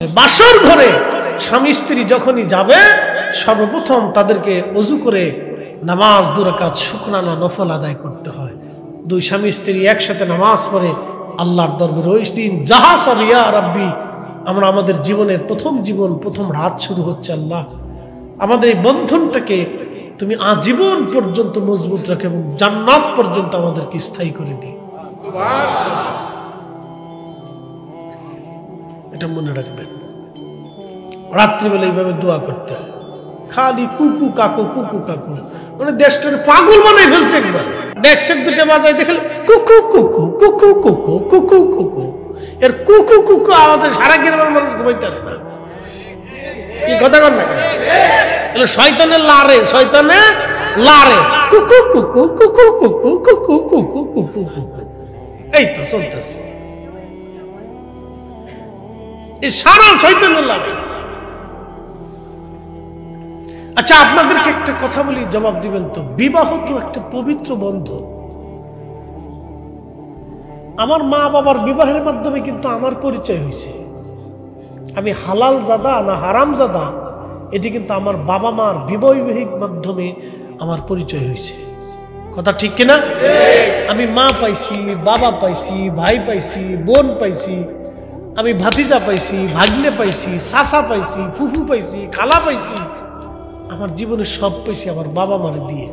বাসর ঘরে স্বামী স্ত্রী যখনই যাবে সর্বপ্রথম তাদেরকে ওযু করে নামাজ 2 রাকাত শুকরানা নফল আদায় করতে হয়। দুই স্বামী স্ত্রী একসাথে নামাজ পড়ে আল্লাহর দরবারে ওই দিন জাহাসাল ইয়া রাব্বি, আমরা আমাদের জীবনের প্রথম রাত শুরু হচ্ছে। আল্লাহ আমাদের এই বন্ধনটাকে তুমি আজীবন পর্যন্ত মজবুত রাখো এবং জান্নাত পর্যন্ত আমাদেরকে স্থায়ী করে দিও। এটা মনে রাখবেন। রাত্রিবেলা এইভাবে দোয়া করতে হয়, খালি কুকু কাকু মানে দেশটার পাগল মনে ফেলছে। একবার ডেক্সের দুটো বাজায় দেখলে কুকু কুকু কুকু কুকু কুকু কুকু, এর কুকু কুকু আওয়াজে সারা গ্রামের মানুষ ঘুমাইতে পারে না। কি কথা কর না, শয়তানের লারে কুকু কুকু কুকু কুকু কুকু কুকু কুকু কুকু, এই তো চলতেছে এই সারা শয়তানের লারে। আচ্ছা, আপনাদেরকে একটা কথা বলি, জবাব দিবেন তো। বিবাহ তো একটা পবিত্র বন্ধন। আমার মা বাবার বিবাহের মাধ্যমে কিন্তু আমার পরিচয় হয়েছে। আমি হালাল জাদা না হারাম জাদা, এটি কিন্তু আমার বাবা মার বিবাহিক মাধ্যমে আমার পরিচয় হয়েছে। কথা ঠিক কিনা? আমি মা পাইছি, বাবা পাইছি, ভাই পাইছি, বোন পাইছি, আমি ভাতিজা পাইছি, ভাগ্নে পাইছি, চাচা পাইছি, ফুফু পাইছি, খালা পাইছি। আমার জীবনে সব পাইছি আমার বাবা মারে দিয়ে।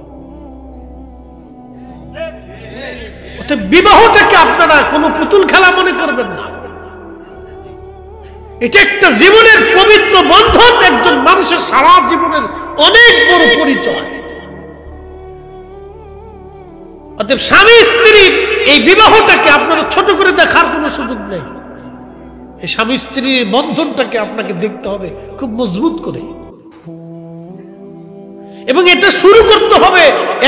বিবাহটাকে আপনারা কোনো পুতুল খেলা মনে করবেন না। এটা একটা জীবনের পবিত্র বন্ধন, একজন মানুষের সারা জীবনের অনেক বড় পরিচয়। অতএব স্বামী স্ত্রীর এই বিবাহটাকে আপনারা ছোট করে দেখার কোনো সুযোগ নেই। এই স্বামী স্ত্রীর বন্ধনটাকে আপনাকে দেখতে হবে খুব মজবুত করে, এবং এটা শুরু করতে হবে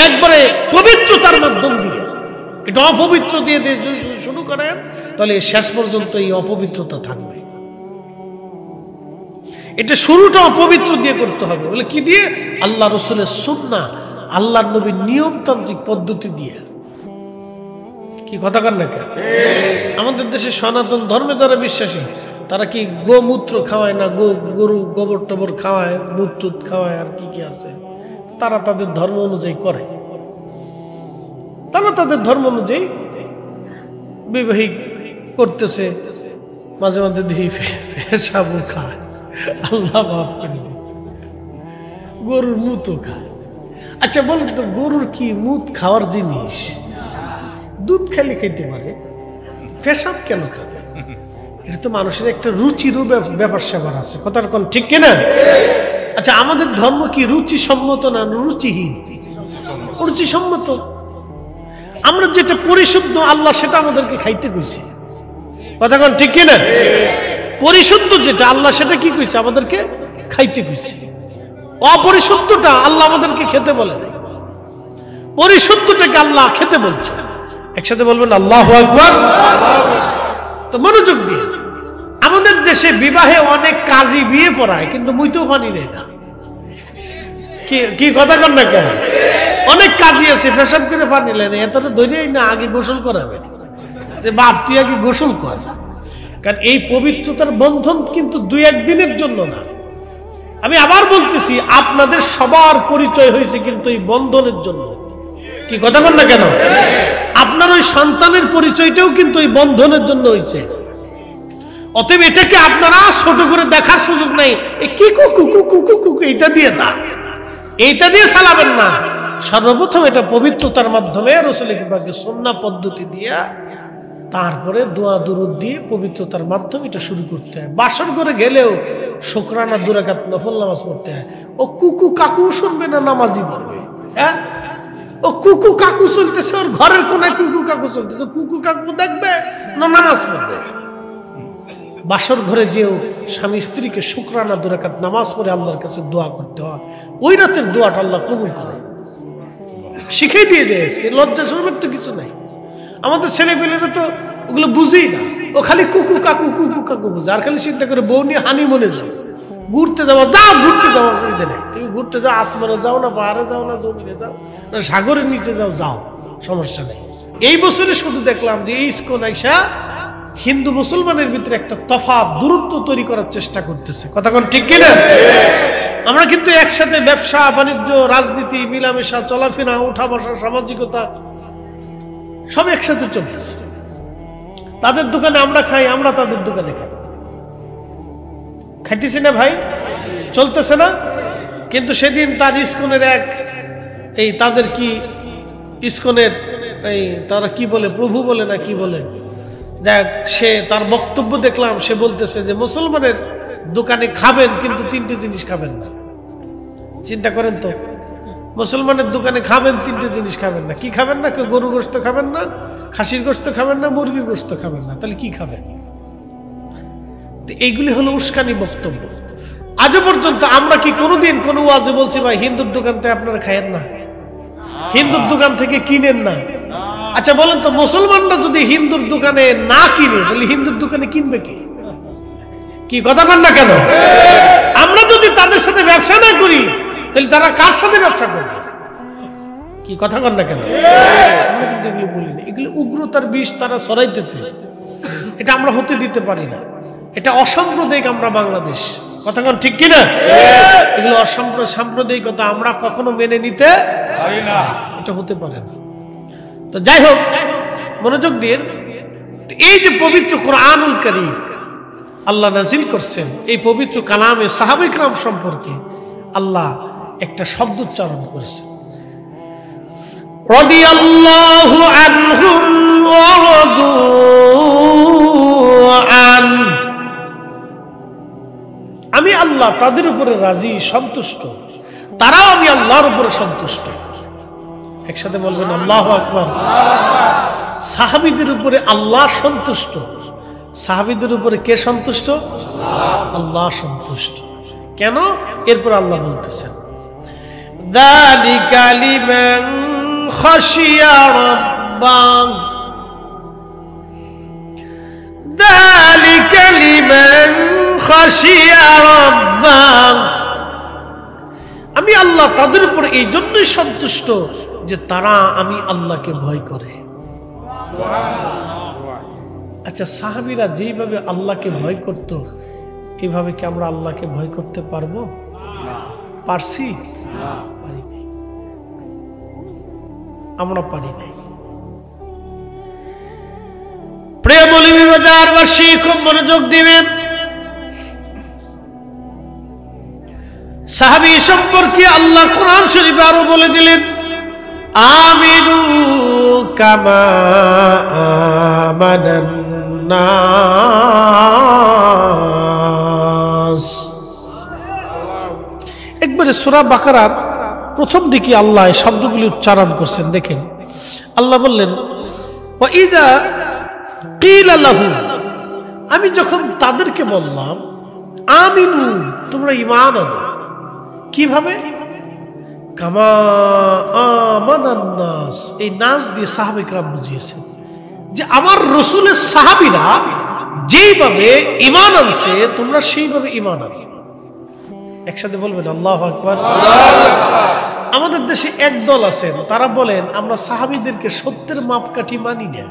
একবারে পবিত্রতার মাধ্যম দিয়ে। এটা অপবিত্র দিয়ে যদি শুরু করেন তাহলে শেষ পর্যন্ত এই অপবিত্রতা থাকবে। এটা শুরুটা অপবিত্র দিয়ে করতে হবে। বলে কি দিয়ে? আল্লাহ রাসূলের সুন্নাহ, আল্লাহর নবীর নিয়মতান্ত্রিক পদ্ধতি দিয়ে। কি কথা কর না কেন? আমাদের দেশে সনাতন ধর্মে যারা বিশ্বাসী তারা কি গোমূত্র খাওয়ায় না, গরু গোবর টবর খাওয়ায়, মুত খাওয়ায়, আর কি কি আছে, তারা তাদের ধর্ম অনুযায়ী করে। তারা তাদের ধর্ম অনুযায়ী বিবাহিক করতেছে। মাঝে মাঝে দেখি পেশাবু খায়, আল্লাহ মাফ করে দিন, গরুর মুতও খায়। আচ্ছা বলুন তো, গরুর কি মুত খাওয়ার জিনিস? দুধ খালি খাইতে পারে, পেশাব কেন খাবে? এটা তো মানুষের একটা রুচিরও ব্যাপার স্যাপার আছে। কথার কোন ঠিক কিনা? আচ্ছা, আমাদের ধর্ম কি রুচি সম্মত না রুচিহীন? রুচি সম্মত। আমরা যেটা পরিশুদ্ধ আল্লাহ সেটা আমাদেরকে খাইতে কইছে। কথা কোন ঠিক কিনা? পরিশুদ্ধ যেটা আল্লাহ সেটা কি কইছে? আমাদেরকে খাইতে কইছে। অপরিশুদ্ধটা আল্লাহ আমাদেরকে খেতে বলে না, পরিশুদ্ধটাকে আল্লাহ খেতে বলছে। একসাথে বলবেন আল্লাহু আকবার। তো মনোযোগ দিয়ে, আমাদের দেশে বিবাহে অনেক কাজী বিয়ে পড়ায় কিন্তু মুইতেও পানি নেয় না। কি কথা কর না কেন? অনেক কাজী আছে পেশাব করে পানি নেয় না, এত ধৈর্যই না, আগে গোসল করাবেন। বাপ তুই আগে গোসল কর। কারণ এই পবিত্রতার বন্ধন কিন্তু 2-1 দিনের জন্য না। আমি আবার বলতেছি, আপনাদের সবার পরিচয় হয়েছে কিন্তু এই বন্ধনের জন্য। কি কথা কর না কেন? আপনার ওই সন্তানের পরিচয়টাও কিন্তু এই বন্ধনের জন্য হয়েছে। অতএব এটাকে আপনারা ছোট করে দেখার সুযোগ নাই। কি কুকু কুকু কুকু এইটা দিয়ে না, এইটা দিয়ে চালাবেন না। সর্বপ্রথম এটা পবিত্রতার মাধ্যমে রাসূল পাকের সুন্নাহ পদ্ধতি দিয়া, তারপরে দোয়া দুরূদ দিয়ে পবিত্রতার মাধ্যমে এটা শুরু করতে হয়। বাসর করে গেলেও শুকরানা 2 রাকাত নফল নামাজ পড়তে হয়। ও কুকু কাকু শুনবে না, নামাজই পড়বে। হ্যাঁ, ও কুকু কাকু চলতেছে, ওর ঘরের কোনায় কুকু কাকু চলতেছে, কুকু কাকু দেখবে না নামাজ পড়বে। বাসর ঘরে যেও স্বামী স্ত্রীকে শুকরানা 2 রাকাত নামাজ পড়ে আল্লাহর কাছে দোয়া করতে হয়। ওই রাতের দোয়াটা আল্লাহ কবুল করে। শিখিয়ে দিয়ে যায়। লজ্জা শরমের তো কিছু নাই। আমাদের ছেলে পেলেরা তো ওগুলো বুঝেই না, ও খালি কুকু কাকু বুঝে। আর খালি চিন্তা করে বউ নিয়ে হানিমুনে যাও, ঘুরতে যাওয়া, যাও ঘুরতে যাওয়ার সুবিধা নেই। তুমি ঘুরতে যাও, আসমানে যাও না, পাহাড়ে যাও না, জমিনে যাও না, সাগরের নিচে যাও, সমস্যা নেই। এই বছরে শুধু দেখলাম যে ইসকন আইসা হিন্দু মুসলমানের ভিতরে একটা তফাৎ দূরত্ব তৈরি করার চেষ্টা করতেছে। কথা কোন ঠিক কিনা? আমরা কিন্তু একসাথে ব্যবসা বাণিজ্য, রাজনীতি, মিলামেশা, চলাফেরা, উঠা বসা, সামাজিকতা সব একসাথে চলতেছে। তাদের দোকানে আমরা খাই, আমরা তাদের দোকানে খাই, খাইতেছি না ভাই? চলতেছে না? কিন্তু সেদিন তার ইস্কনের এই তাদের কি ইস্কনের এই তারা কি বলে, প্রভু বলে না কি বলে, যাক সে তার বক্তব্য দেখলাম, সে বলতেছে যে মুসলমানের দোকানে খাবেন কিন্তু 3টে জিনিস খাবেন না। চিন্তা করেন তো, মুসলমানের দোকানে খাবেন 3টে জিনিস খাবেন না। কি খাবেন না? কেউ গরু গোশত খাবেন না, খাসির গোশত খাবেন না, মুরগির গোশত খাবেন না। তাহলে কি খাবেন? এইগুলি হলো উস্কানি বক্তব্য। আজও পর্যন্ত আমরা কি কোনোদিন কোনো ওয়াজে বলছি ভাই হিন্দুর দোকান থেকে আপনারা খায়েন না, হিন্দুর দোকান থেকে কিনেন না? আচ্ছা বলেন তো, মুসলমানরা যদি হিন্দুর দোকানে না কিনে তাহলে হিন্দুর দোকানে কিনবে কি? কি কথা বল না কেন? আমরা যদি তাদের সাথে ব্যবসা না করি তাহলে তারা কার সাথে ব্যবসা করবে? কি কথা বল না কেন? আমরা কিন্তু এগুলো বলি না। এগুলো উগ্রতার বিষ তারা ছড়াইতেছে, এটা আমরা হতে দিতে পারি না। এটা অসাম্প্রদায়িক আমরা বাংলাদেশ। কথা কোন ঠিক কিনা? এগুলো সাম্প্রদায়িকতা আমরা কখনো মেনে নিতে পারি না, এটা হতে পারে না। তো যাই হোক, মনোযোগ দিয়ে, এই যে পবিত্র কোরআনুল কারীম আল্লাহ নাজিল করছেন, এই পবিত্র কালামে সাহাবায়ে কেরাম সম্পর্কে আল্লাহ একটা শব্দ উচ্চারণ করেছেন, রাদিয়াল্লাহু আনহুম ওয়া রাদু আন। আমি আল্লাহ তাদের উপরে রাজি, সন্তুষ্ট, তারাও আমি আল্লাহর উপরে সন্তুষ্ট। একসাথে বলবেন আল্লাহু আকবার। সাহাবীদের উপরে আল্লাহ সন্তুষ্ট। সাহাবীদের উপরে কে সন্তুষ্ট? আল্লাহ সন্তুষ্ট। কেন? এরপর আল্লাহ বলতেছেন, যালিকা লিমান খাশিয়া রাব্বাহ, যালিকা লিমান খাশিয়া রাব্বাহ। আমি আল্লাহ তাদের উপর এই জন্যই সন্তুষ্ট যে তারা আমি আল্লাহকে ভয় করে। আচ্ছা, সাহাবীরা যেইভাবে আল্লাহকে ভয় করত, এইভাবে কি আমরা আল্লাহকে ভয় করতে পারবো? পারছি? পারি নাই, আমরা পারি নাই। প্রিয় মৌলভীবাজারবাসী খুব মনোযোগ দিবেন। সাহাবী সম্পর্কে আল্লাহ কোরআন শরীফে আরো বলে দিলেন, আমিনু কামা আমানান নাস। একবারে সূরা বাকারার প্রথম দিকে আল্লাহ এই শব্দগুলি উচ্চারণ করছেন। দেখেন, আল্লাহ বললেন, ওয়া ইযা কিলা লাহু, আমি যখন তাদেরকে বললাম আমিনু, তোমরা ঈমান আনো। কিভাবে? কামা আমানান নাস, এই নাস দিয়ে সাহাবায়ে কেরাম বুঝিয়েছেন যে আমার রাসূলের সাহাবীরা যেইভাবে ঈমান আনছে তোমরা সেইভাবে ঈমান আনো। একসাথে বলবেন আল্লাহু আকবার। আমাদের দেশে একদল আছেন, তারা বলেন আমরা সাহাবীদেরকে সত্যের মাপকাঠি মানি না।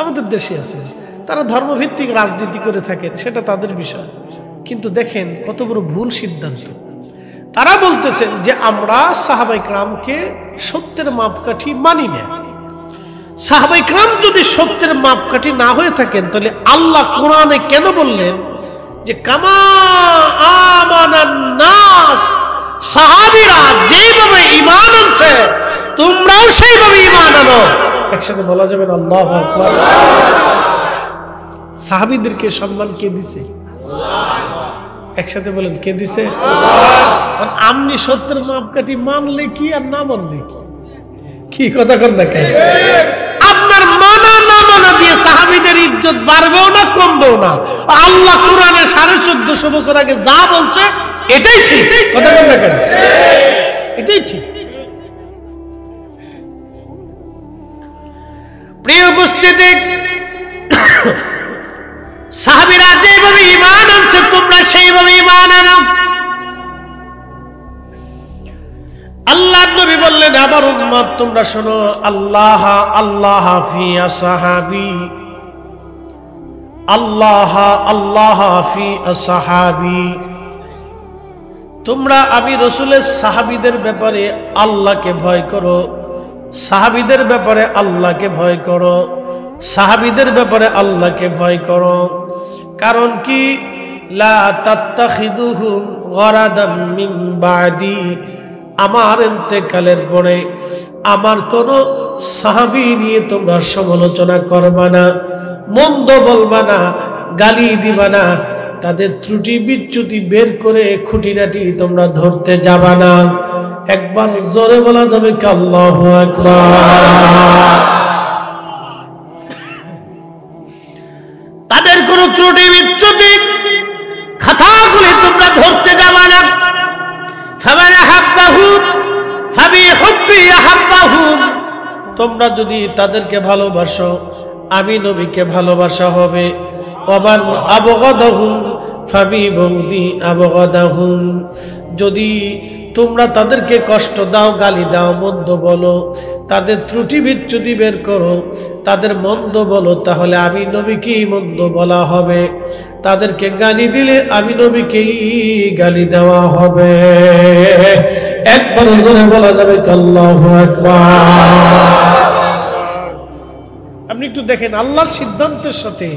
আমাদের দেশে আছে, তারা ধর্মভিত্তিক রাজনীতি করে থাকেন, সেটা তাদের বিষয়। কিন্তু দেখেন কত বড় ভুল সিদ্ধান্ত। তারা বলতেছেন যে আমরা সাহাবায়ে কেরামকে সত্যের মাপকাঠি মানি না। সাহাবায়ে কেরাম যদি সত্যের মাপকাঠি না হয়ে থাকেন তাহলে আল্লাহ কোরআনে কেন বললেন যে কামা আমানান নাস, সাহাবীরা যেভাবে ঈমান আনছে তোমরাও সেইভাবে ঈমান আনো। একসাথে বলা যাবে না আল্লাহু আকবার। সাহাবীদেরকে সম্মান কে দিছে? একসাথে বলেন কে দিছে? আপনি সত্যের মাপকাঠি মানলে কি আর না মানলে কি? কি কথা কন না কেন? আপনার মানা না মানা দিয়ে সাহাবীদের ইজ্জত বাড়বেও না কমবেও না। আল্লাহ কোরআনে 1450 বছর আগে যা বলছে এটাই ঠিক। কথা কন না কেন? এটাই ঠিক। প্রিয় উপস্থিতি, সাহাবীরা যেভাবে ঈমান আনছে তোমরা সেইভাবে ঈমান আনো। আল্লাহর নবী বললেন, আমার উম্মত তোমরা শোনো, আল্লাহ আল্লাহ ফি আসহাবি, আল্লাহ আল্লাহ ফি আসহাবি। তোমরা আমি রাসূলের সাহাবীদের ব্যাপারে আল্লাহকে ভয় করো, সাহাবীদের ব্যাপারে আল্লাহকে ভয় করো, সাহাবীদের ব্যাপারে আল্লাহকে ভয় করো। কারণ কি, লা তাত্তাখিদুহুম গরাদাম মিন বাদি, আমার ইন্তেকালের পরে আমার কোন সাহাবী নিয়ে তোমরা সমালোচনা করবা না, মন্দ বলবা না, গালি দিবা না, তাদের ত্রুটি বিচ্যুতি বের করে খুঁটিনাটি তোমরা ধরতে যাবা না। একবার জোরে বলা যাবে কি আল্লাহু আকবার। তাদের কোন ত্রুটি বিচ্যুতি খাতাগুলি তোমরা ধরতে যাবা না। ফামান আহাব্বাহুম ফাবিহুব্বি আহাব্বাহুম, তোমরা যদি তাদেরকে ভালোবাসো আমি নবীকে ভালোবাসা হবে। ওয়ামান আবগাদাহুম ফাবিবুগদি আবগাদাহুম, যদি তোমরা তাদেরকে কষ্ট দাও, গালি দাও, মন্দ বলো, তাদের ত্রুটি বিচ্যুতি বের করো, তাদের মন্দ বলো, তাহলে আমি নবীকেই মন্দ বলা হবে। তাদেরকে গালি দিলে আমি নবীকেই গালি দেওয়া হবে। একবার জোরে বলা যাবে আল্লাহু আকবার। আপনি একটু দেখেন আল্লাহর সিদ্ধান্তের সাথে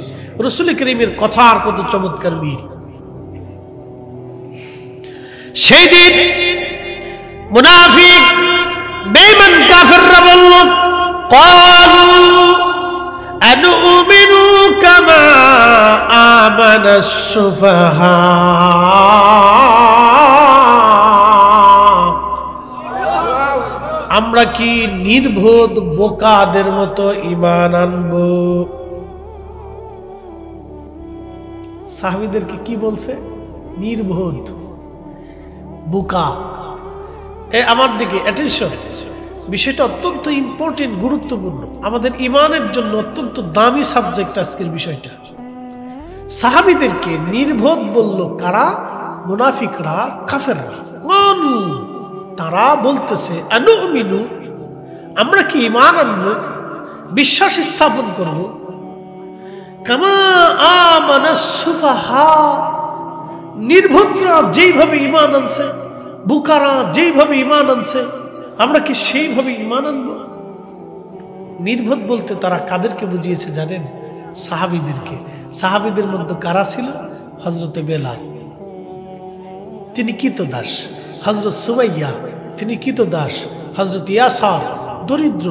রাসূল কারীমের কথা আর কত চমৎকার মিল। সেই দিন মুনাফিক বেঈমান কাফেররা বলল, ক্বালু আনুমিনু কামা আমানাস সুফাহা, আমরা কি নির্বোধ বোকাদের মতো ঈমান আনবো? সাহাবীদেরকে কি বলছে? নির্বোধ, বোকা। আমার দিকে অ্যাটেনশন, বিষয়টা অত্যন্ত ইম্পর্টেন্ট, গুরুত্বপূর্ণ, আমাদের ঈমানের জন্য অত্যন্ত দামি সাবজেক্ট আজকের বিষয়টা। সাহাবীদেরকে নির্বোধ বলল কারা? মুনাফিকরা, কাফেররা। তারা বলতেছে আনুমিনু, আমরা কি ঈমান আনবো, বিশ্বাস স্থাপন করব, কামা আমানাস সুফাহা, নির্বোধরা যেইভাবে ঈমান আনছে, বুকারা যেইভাবে ঈমান আনছে, আমরা কি সেইভাবে ঈমান আনবো? নির্বোধ বলতে তারা কাদেরকে বুঝিয়েছে জানেন? সাহাবীদেরকে। সাহাবীদের মধ্যে কারা ছিল? হযরতে বেলাল, তিনি কৃতদাস। হযরত সুমাইয়া, তিনি কৃতদাস। হযরত ইয়াসার, দরিদ্র।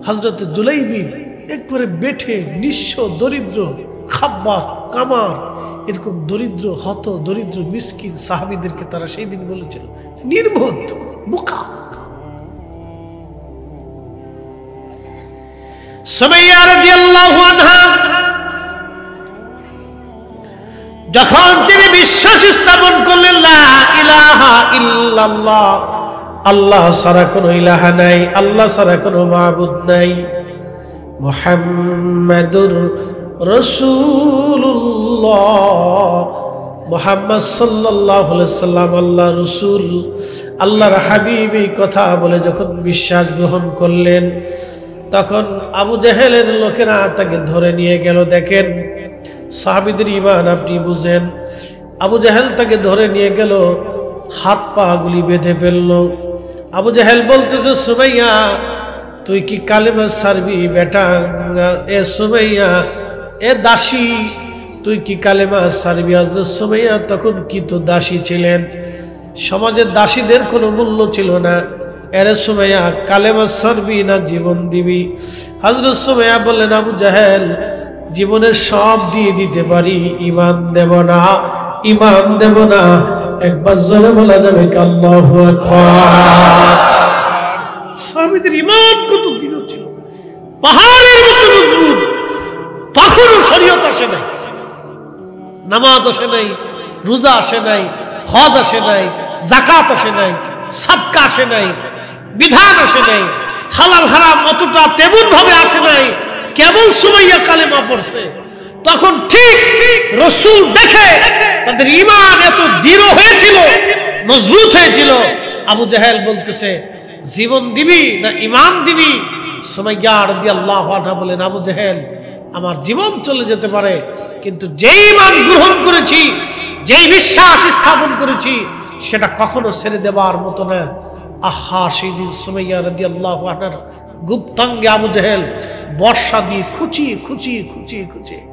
হযরত জুলাইবিব, একবারে বেঠে নিঃস্ব দরিদ্র। খাব্বাব, কামার, এরকম দরিদ্র, হত দরিদ্র মিসকিন সাহাবীদেরকে তারা সেই দিন বলেছিল নির্বোধ, বোকা। সুমাইয়া রাদিয়াল্লাহু আনহা যখন তিনি বিশ্বাস স্থাপন করলেন লা ইলাহা ইল্লাল্লাহ, আল্লাহ ছাড়া কোনো ইলাহা নাই, আল্লাহ ছাড়া কোনো মাবুদ নাই, মুহাম্মাদুর রাসূলুল্লাহ, মুহাম্মদ সাল্লাল্লাহু আলাইহি সাল্লাম আল্লাহর রাসূল, আল্লাহর হাবিব, এই কথা বলে যখন বিশ্বাস গ্রহণ করলেন, তখন আবু জেহেলের লোকেরা তাকে ধরে নিয়ে গেল। দেখেন সাহাবীদের ঈমান আপনি বুঝেন। আবু জেহেল তাকে ধরে নিয়ে গেল, হাত পা গুলি বেঁধে ফেলল। আবু জেহেল বলতেছে, সুমাইয়া তুই কি কালেমা ছাড়বি বেটা? এ সুমাইয়া, এ দাসী, তুই কি কালেমা ছাড়বি? হযরত সুমাইয়া তখন কি তো দাসী ছিলেন, সমাজের দাসীদের কোনো মূল্য ছিল না। এরে সুমাইয়া, কালেমা ছাড়বি না জীবন দিবি? হযরত সুমাইয়া বললেন, আবু জেহেল, জীবনের সব দিয়ে দিতে পারি, ঈমান দেব না, ঈমান দেব না। একবার জোরে বলা যাবে আল্লাহু আকবার। সাহাবীদের ঈমান কত দৃঢ় ছিল, পাহাড়ের মতো মজবুত। তখনও শরীয়ত আসে নাই, নামাজ আসে নাই, রোজা আসে নাই, হজ আসে নাই, যাকাত আসে নাই, সাদকা আসে নাই, বিধান আসে নাই, হালাল হারাম অতটা তেমন ভাবে আসে নাই। কেবল সুমাইয়া কালেমা পড়ছে, তখন ঠিক রাসূল দেখে তাদের ঈমান এত দৃঢ় হয়েছিল, মজবুত হয়েছিল, আবু জাহেল বলতেছে জীবন দিবি না ঈমান দিবি? সুমাইয়া রাদিয়াল্লাহু আনহা বলেন, আবু জাহেল আমার জীবন চলে যেতে পারে, কিন্তু যেই ঈমান গ্রহণ করেছি, যেই বিশ্বাস স্থাপন করেছি, সেটা কখনো ছেড়ে দেবার মতো না। আহা, সেই দিন সুমাইয়া রাদিয়াল্লাহু আনহার গুপ্তাঙ্গে আবু জাহেল বর্ষা দিয়ে খুঁচিয়ে খুঁচিয়ে খুঁচিয়ে খুঁচিয়ে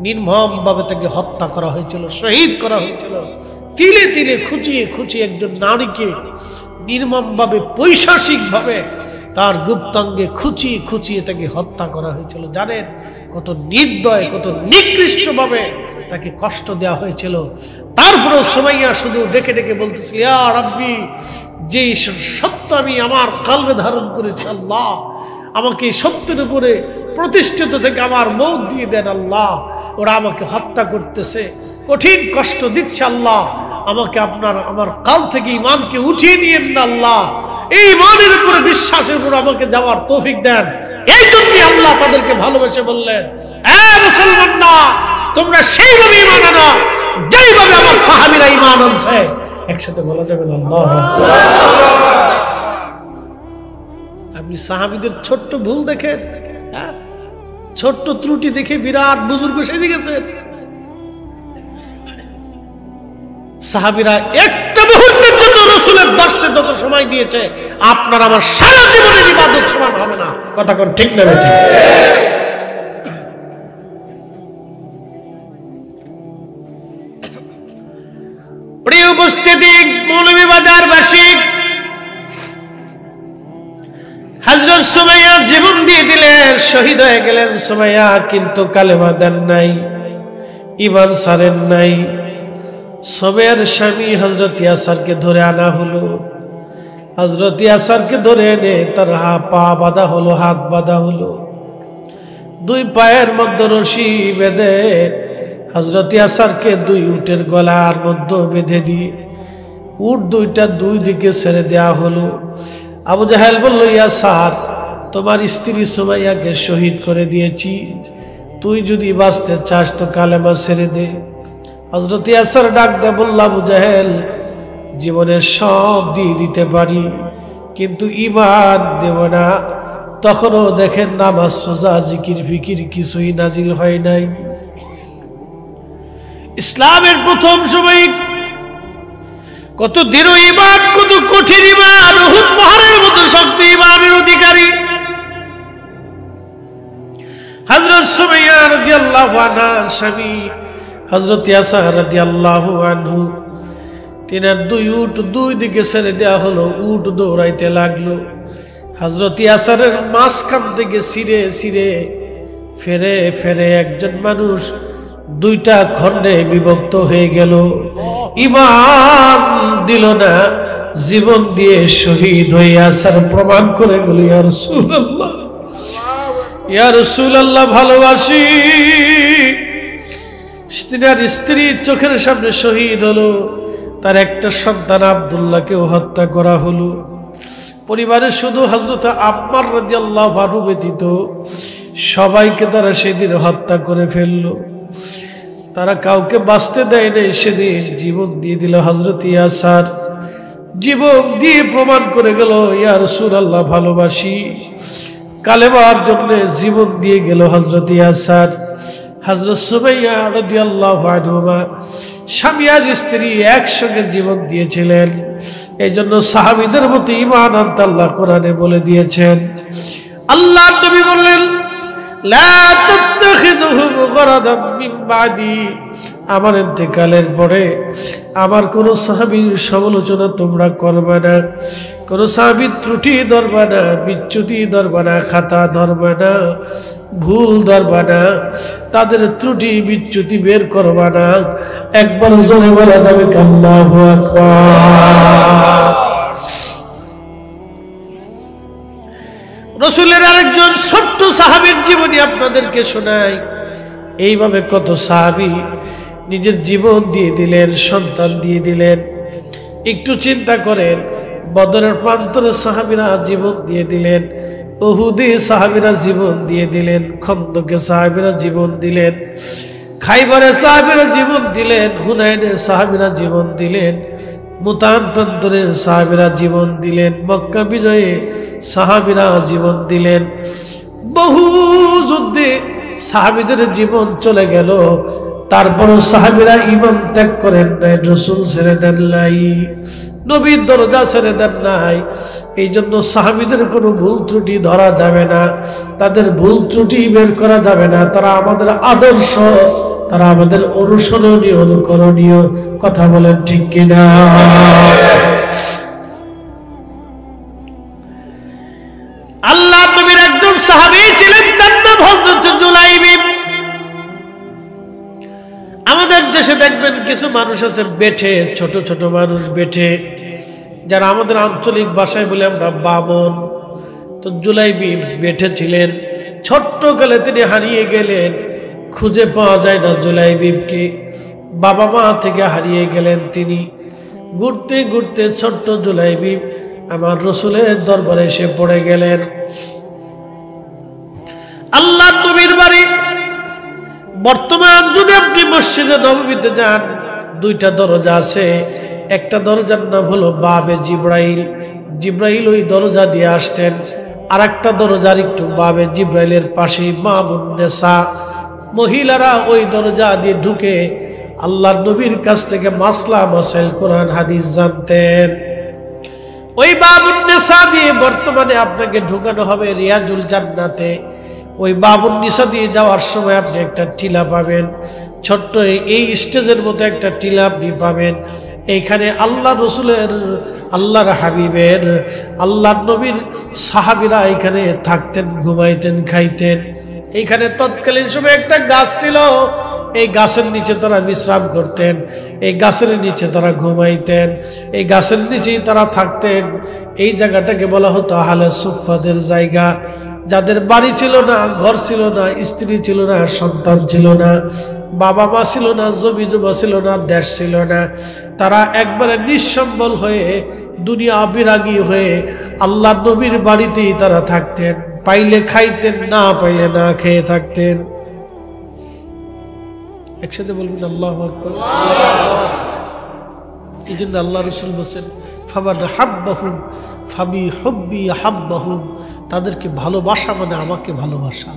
নির্মমভাবে তাকে হত্যা করা হয়েছিল, শহীদ করা হয়েছিল। তিলে তিলে খুঁচিয়ে খুঁচিয়ে একজন নারীকে নির্মমভাবে পৈশাচিকভাবে তার গুপ্তাঙ্গে খুঁচিয়ে খুঁচিয়ে তাকে হত্যা করা হয়েছিল। জানেন কত নির্দয়, কত নিকৃষ্টভাবে তাকে কষ্ট দেওয়া হয়েছিল। তারপরেও সুমাইয়া শুধু ডেকে ডেকে বলতেছিল, ইয়া রাব্বি, যে সত্য আমি আমার কলবে ধারণ করেছি, আল্লাহ আমাকে সত্যের উপরে প্রতিষ্ঠিত থেকে আমার মৌত দিয়ে দেন আল্লাহ। ওরা আমাকে হত্যা করতেছে, কঠিন কষ্ট দিচ্ছে আল্লাহ, আমাকে আমার কাল থেকে ঈমানকে উঠিয়ে নিয়েন না আল্লাহ। এই ঈমানের উপরে, বিশ্বাসের উপর আমাকে যাওয়ার তৌফিক দেন। এই জন্যই আল্লাহ তাদেরকে ভালোবেসে বললেন, এ মুসলমানরা, তোমরা সেইভাবে ঈমান আনো যেইভাবে আমার সাহাবীরা ঈমান আনছে। একসাথে বলা যাবে না আল্লাহু আকবার। আপনি সাহাবীদের ছোট্ট ভুল দেখেন, ছোট্ট ত্রুটি দেখে বিরাট বুজুর্গ সেজে গেছেন। সাহাবীরা একটা মুহূর্তের জন্য রাসূলের দর্শে যত সময় দিয়েছে, আপনার আমার সারা জীবনের ইবাদত সমান হবে না। কথা কোন ঠিক না বেঠিক? প্রিয় উপস্থিতি, মৌলভীবাজারবাসী, হযরত সুমাইয়া জীবন দিয়ে দিলেন, শহীদ হয়ে গেলেন সুমাইয়া, কিন্তু কালেমা দেন নাই, ঈমান ছাড়েন নাই। সুমাইয়ার স্বামী হযরত ইয়াসারকে ধরে আনা হলো। হযরত ইয়াসারকে ধরে এনে তার পা বাঁধা হলো, হাত বাঁধা হলো, দুই পায়ের মধ্যে রশি বেঁধে হযরত ইয়াসারকে দুই উটের গলার মধ্যে বেঁধে দিয়ে উট দুইটা দুই দিকে ছেড়ে দেয়া হলো। আবু জাহেল বলল, ইয়াসার, তোমার স্ত্রী সুমাইয়াকে শহীদ করে দিয়েছি, তুই যদি বাঁচতে চাস তো কালেমা ছেড়ে দে। হযরত ইয়াসার ডাক দিয়ে বলল, আবু জাহেল, জীবনের সব দিয়ে দিতে পারি, কিন্তু ঈমান দেব না। তখনও দেখেন নামাজ, রোজা, জিকির ফিকির কিছুই নাজিল হয় নাই। ইসলামের প্রথম সময় কত দৃঢ় ঈমান, কত কঠিন ঈমান, উহুদ পাহাড়ের মতো শক্ত ঈমানের অধিকারী হযরত সুমাইয়া রাদিয়াল্লাহু আনহার স্বামী হযরত ইয়াসার রাদিয়াল্লাহু আনহু, তিনার দুই উট দুই দিকে ছেড়ে দেওয়া হলো, উট দৌড়াইতে লাগলো। হযরত ইয়াসারের মাঝখান থেকে ছিঁড়ে ছিঁড়ে ফেরে ফেরে একজন মানুষ দুইটা খণ্ডে বিভক্ত হয়ে গেল। ঈমান দিল না, জীবন দিয়ে শহীদ হয়ে আসার প্রমাণ করে গেল, ইয়া রাসূলুল্লাহ, ইয়া রাসূলুল্লাহ, ভালোবাসি। তিনার স্ত্রী চোখের সামনে শহীদ হলো, তার একটা সন্তান আব্দুল্লাহকেও হত্যা করা হলো। পরিবারে শুধু হযরত আম্মার রাদিয়াল্লাহু আনহু ব্যতীত সবাইকে তারা সেদিন হত্যা করে ফেললো। তারা কাউকে বাঁচতে দেয় নাই, সেদিন জীবন দিয়ে দিল হযরত ইয়াসার। জীবন দিয়ে প্রমাণ করে গেল, ইয়া রাসূলুল্লাহ, ভালোবাসি। কালেমার জন্য জীবন দিয়ে গেল হযরত ইয়াসার। হযরত সুমাইয়া রাদিয়াল্লাহু আনহা স্বামী আর স্ত্রী একসঙ্গে জীবন দিয়েছিলেন। এই জন্য সাহাবীদের মতো ঈমান আনতে আল্লাহ কোরআনে বলে দিয়েছেন। আল্লাহ নবী বললেন, লা তাত্তাখিযুহুম গরাদাম মিন বাদি, আমার ইন্তেকালের পরে আমার কোন সাহাবীর সমালোচনা তোমরা করবে না, কোন সাহাবীর ত্রুটি ধরবে না, বিচ্যুতি ধরবে না, খাতা ধরবে না, ভুল ধরবে না, তাদের ত্রুটি বিচ্যুতি বের করবে না। একবার জোরে বলা যাবে আল্লাহু আকবার। রাসূলের আরেকজন ছোট্ট সাহাবীর জীবনী আপনাদেরকে শোনাই। এইভাবে কত সাহাবী নিজের জীবন দিয়ে দিলেন, সন্তান দিয়ে দিলেন। একটু চিন্তা করেন, বদরের প্রান্তরে সাহাবীরা জীবন দিয়ে দিলেন, উহুদে সাহাবীরা জীবন দিয়ে দিলেন, খন্দকে সাহাবীরা জীবন দিলেন, খাইবারে সাহাবীরা জীবন দিলেন, হুনাইনে সাহাবীরা জীবন দিলেন, মুতান প্রান্তরে সাহাবীরা জীবন দিলেন, মক্কা বিজয়ে সাহাবীরা জীবন দিলেন, বহু যুদ্ধে সাহাবীদের জীবন চলে গেল, তারপরও সাহাবীরা ঈমান ত্যাগ করেন নাই, রাসূল ছেড়ে দেন নাই, নবীর দরজা ছেড়ে দেন নাই। এই জন্য সাহাবীদের কোনো ভুল ত্রুটি ধরা যাবে না, তাদের ভুল ত্রুটি বের করা যাবে না। তারা আমাদের আদর্শ, তারা আমাদের অনুসরণীয়, অনুকরণীয়। কথা বলেন ঠিক কিনা? আল্লাহ নবীর একজন সাহাবী ছিলেন, তার নাম হযরত জুলাইবি। আমাদের দেশে দেখবেন কিছু মানুষ আছে বেঠে, ছোট ছোট মানুষ বেঠে, যারা আমাদের আঞ্চলিক ভাষায় বলে আমরা বামন। তো জুলাইবি বেঠে ছিলেন, ছোট্টকালে তিনি হারিয়ে গেলেন, খুঁজে পাওয়া যায় না জুলাইবিবকে, বাবা মা থেকে হারিয়ে গেলেন তিনি। ঘুরতে ঘুরতে ছোট্ট জুলাইবিব আমার রাসূলের দরবারে এসে পড়ে গেলেন। আল্লাহ নবীর বাড়ি বর্তমান যদি আপনি মসজিদে নববীতে যান, দুইটা দরজা আছে, একটা দরজার নাম হলো বাবে জিব্রাইল, জিব্রাইল ওই দরজা দিয়ে আসতেন। আর একটা দরজার একটু বাবে জিব্রাইলের পাশে বাবুন নেসা, মহিলারা ওই দরজা দিয়ে ঢুকে আল্লাহর নবীর কাছ থেকে মাসলা মাসাইল কোরআন হাদিস জানতেন। ওই বাবুন নেসা দিয়ে বর্তমানে আপনাকে ঢুকানো হবে রিয়াজুল জান্নাতে। ওই বাবুন নিসা দিয়ে যাওয়ার সময় আপনি একটা টিলা পাবেন, ছোট্ট এই স্টেজের মতো একটা টিলা আপনি পাবেন। এইখানে আল্লাহ রসুলের, আল্লাহর হাবিবের, আল্লাহর নবীর সাহাবীরা এখানে থাকতেন, ঘুমাইতেন, খাইতেন। এইখানে তৎকালীন সময় একটা গাছ ছিল, এই গাছের নিচে তারা বিশ্রাম করতেন, এই গাছের নিচে তারা ঘুমাইতেন, এই গাছের নিচেই তারা থাকতেন। এই জায়গাটাকে বলা হতো আহলে সুফফাদের জায়গা। যাদের বাড়ি ছিল না, ঘর ছিল না, স্ত্রী ছিল না, সন্তান ছিল না, বাবা মা ছিল না, জমি জমা ছিল না, দেশ ছিল না, তারা একবারে নিঃসম্বল হয়ে, দুনিয়া বিরাগী হয়ে আল্লাহ নবীর বাড়িতেই তারা থাকতেন। পাইলে খাইতেন, না পাইলে না খেয়ে থাকতেন। একসাথে বলবেন আল্লাহু আকবার। এই জন্য আল্লাহ রাসূল বলেন, ফামান হাব্বাহুম ফাবি হুব্বি হাব্বাহুম, তাদেরকে ভালোবাসা মানে আমাকে ভালোবাসা।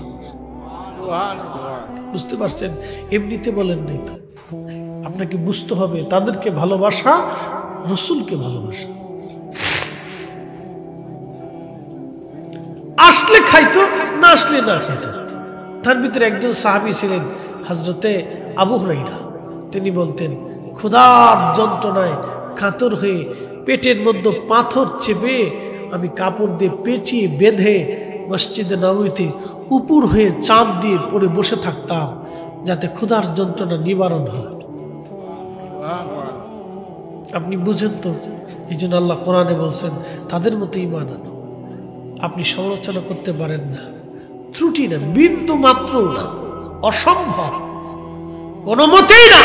বুঝতে পারছেন? এমনিতে বলেন নাই তো, আপনাকে বুঝতে হবে তাদেরকে ভালোবাসা, রাসূলকে ভালোবাসা। আসলে খাইতো, না আসলে না খাইতো। তার ভিতরে একজন সাহাবী ছিলেন হযরতে আবু হুরায়রা। তিনি বলতেন, ক্ষুধার যন্ত্রণায় কাতর হয়ে পেটের মধ্যে পাথর চেপে আমি কাপড় দিয়ে পেঁচিয়ে বেঁধে মসজিদে নববীতে উপর হয়ে চাপ দিয়ে পড়ে বসে থাকতাম, যাতে ক্ষুধার যন্ত্রণা নিবারণ হয়। আপনি বুঝেন তো? এই জন্য আল্লাহ কোরআনে বলছেন, তাদের মতো ঈমান আনো। আপনি সমালোচনা করতে পারেন না, ত্রুটি না, বিন্দু মাত্র না, অসম্ভব, কোন মতেই না।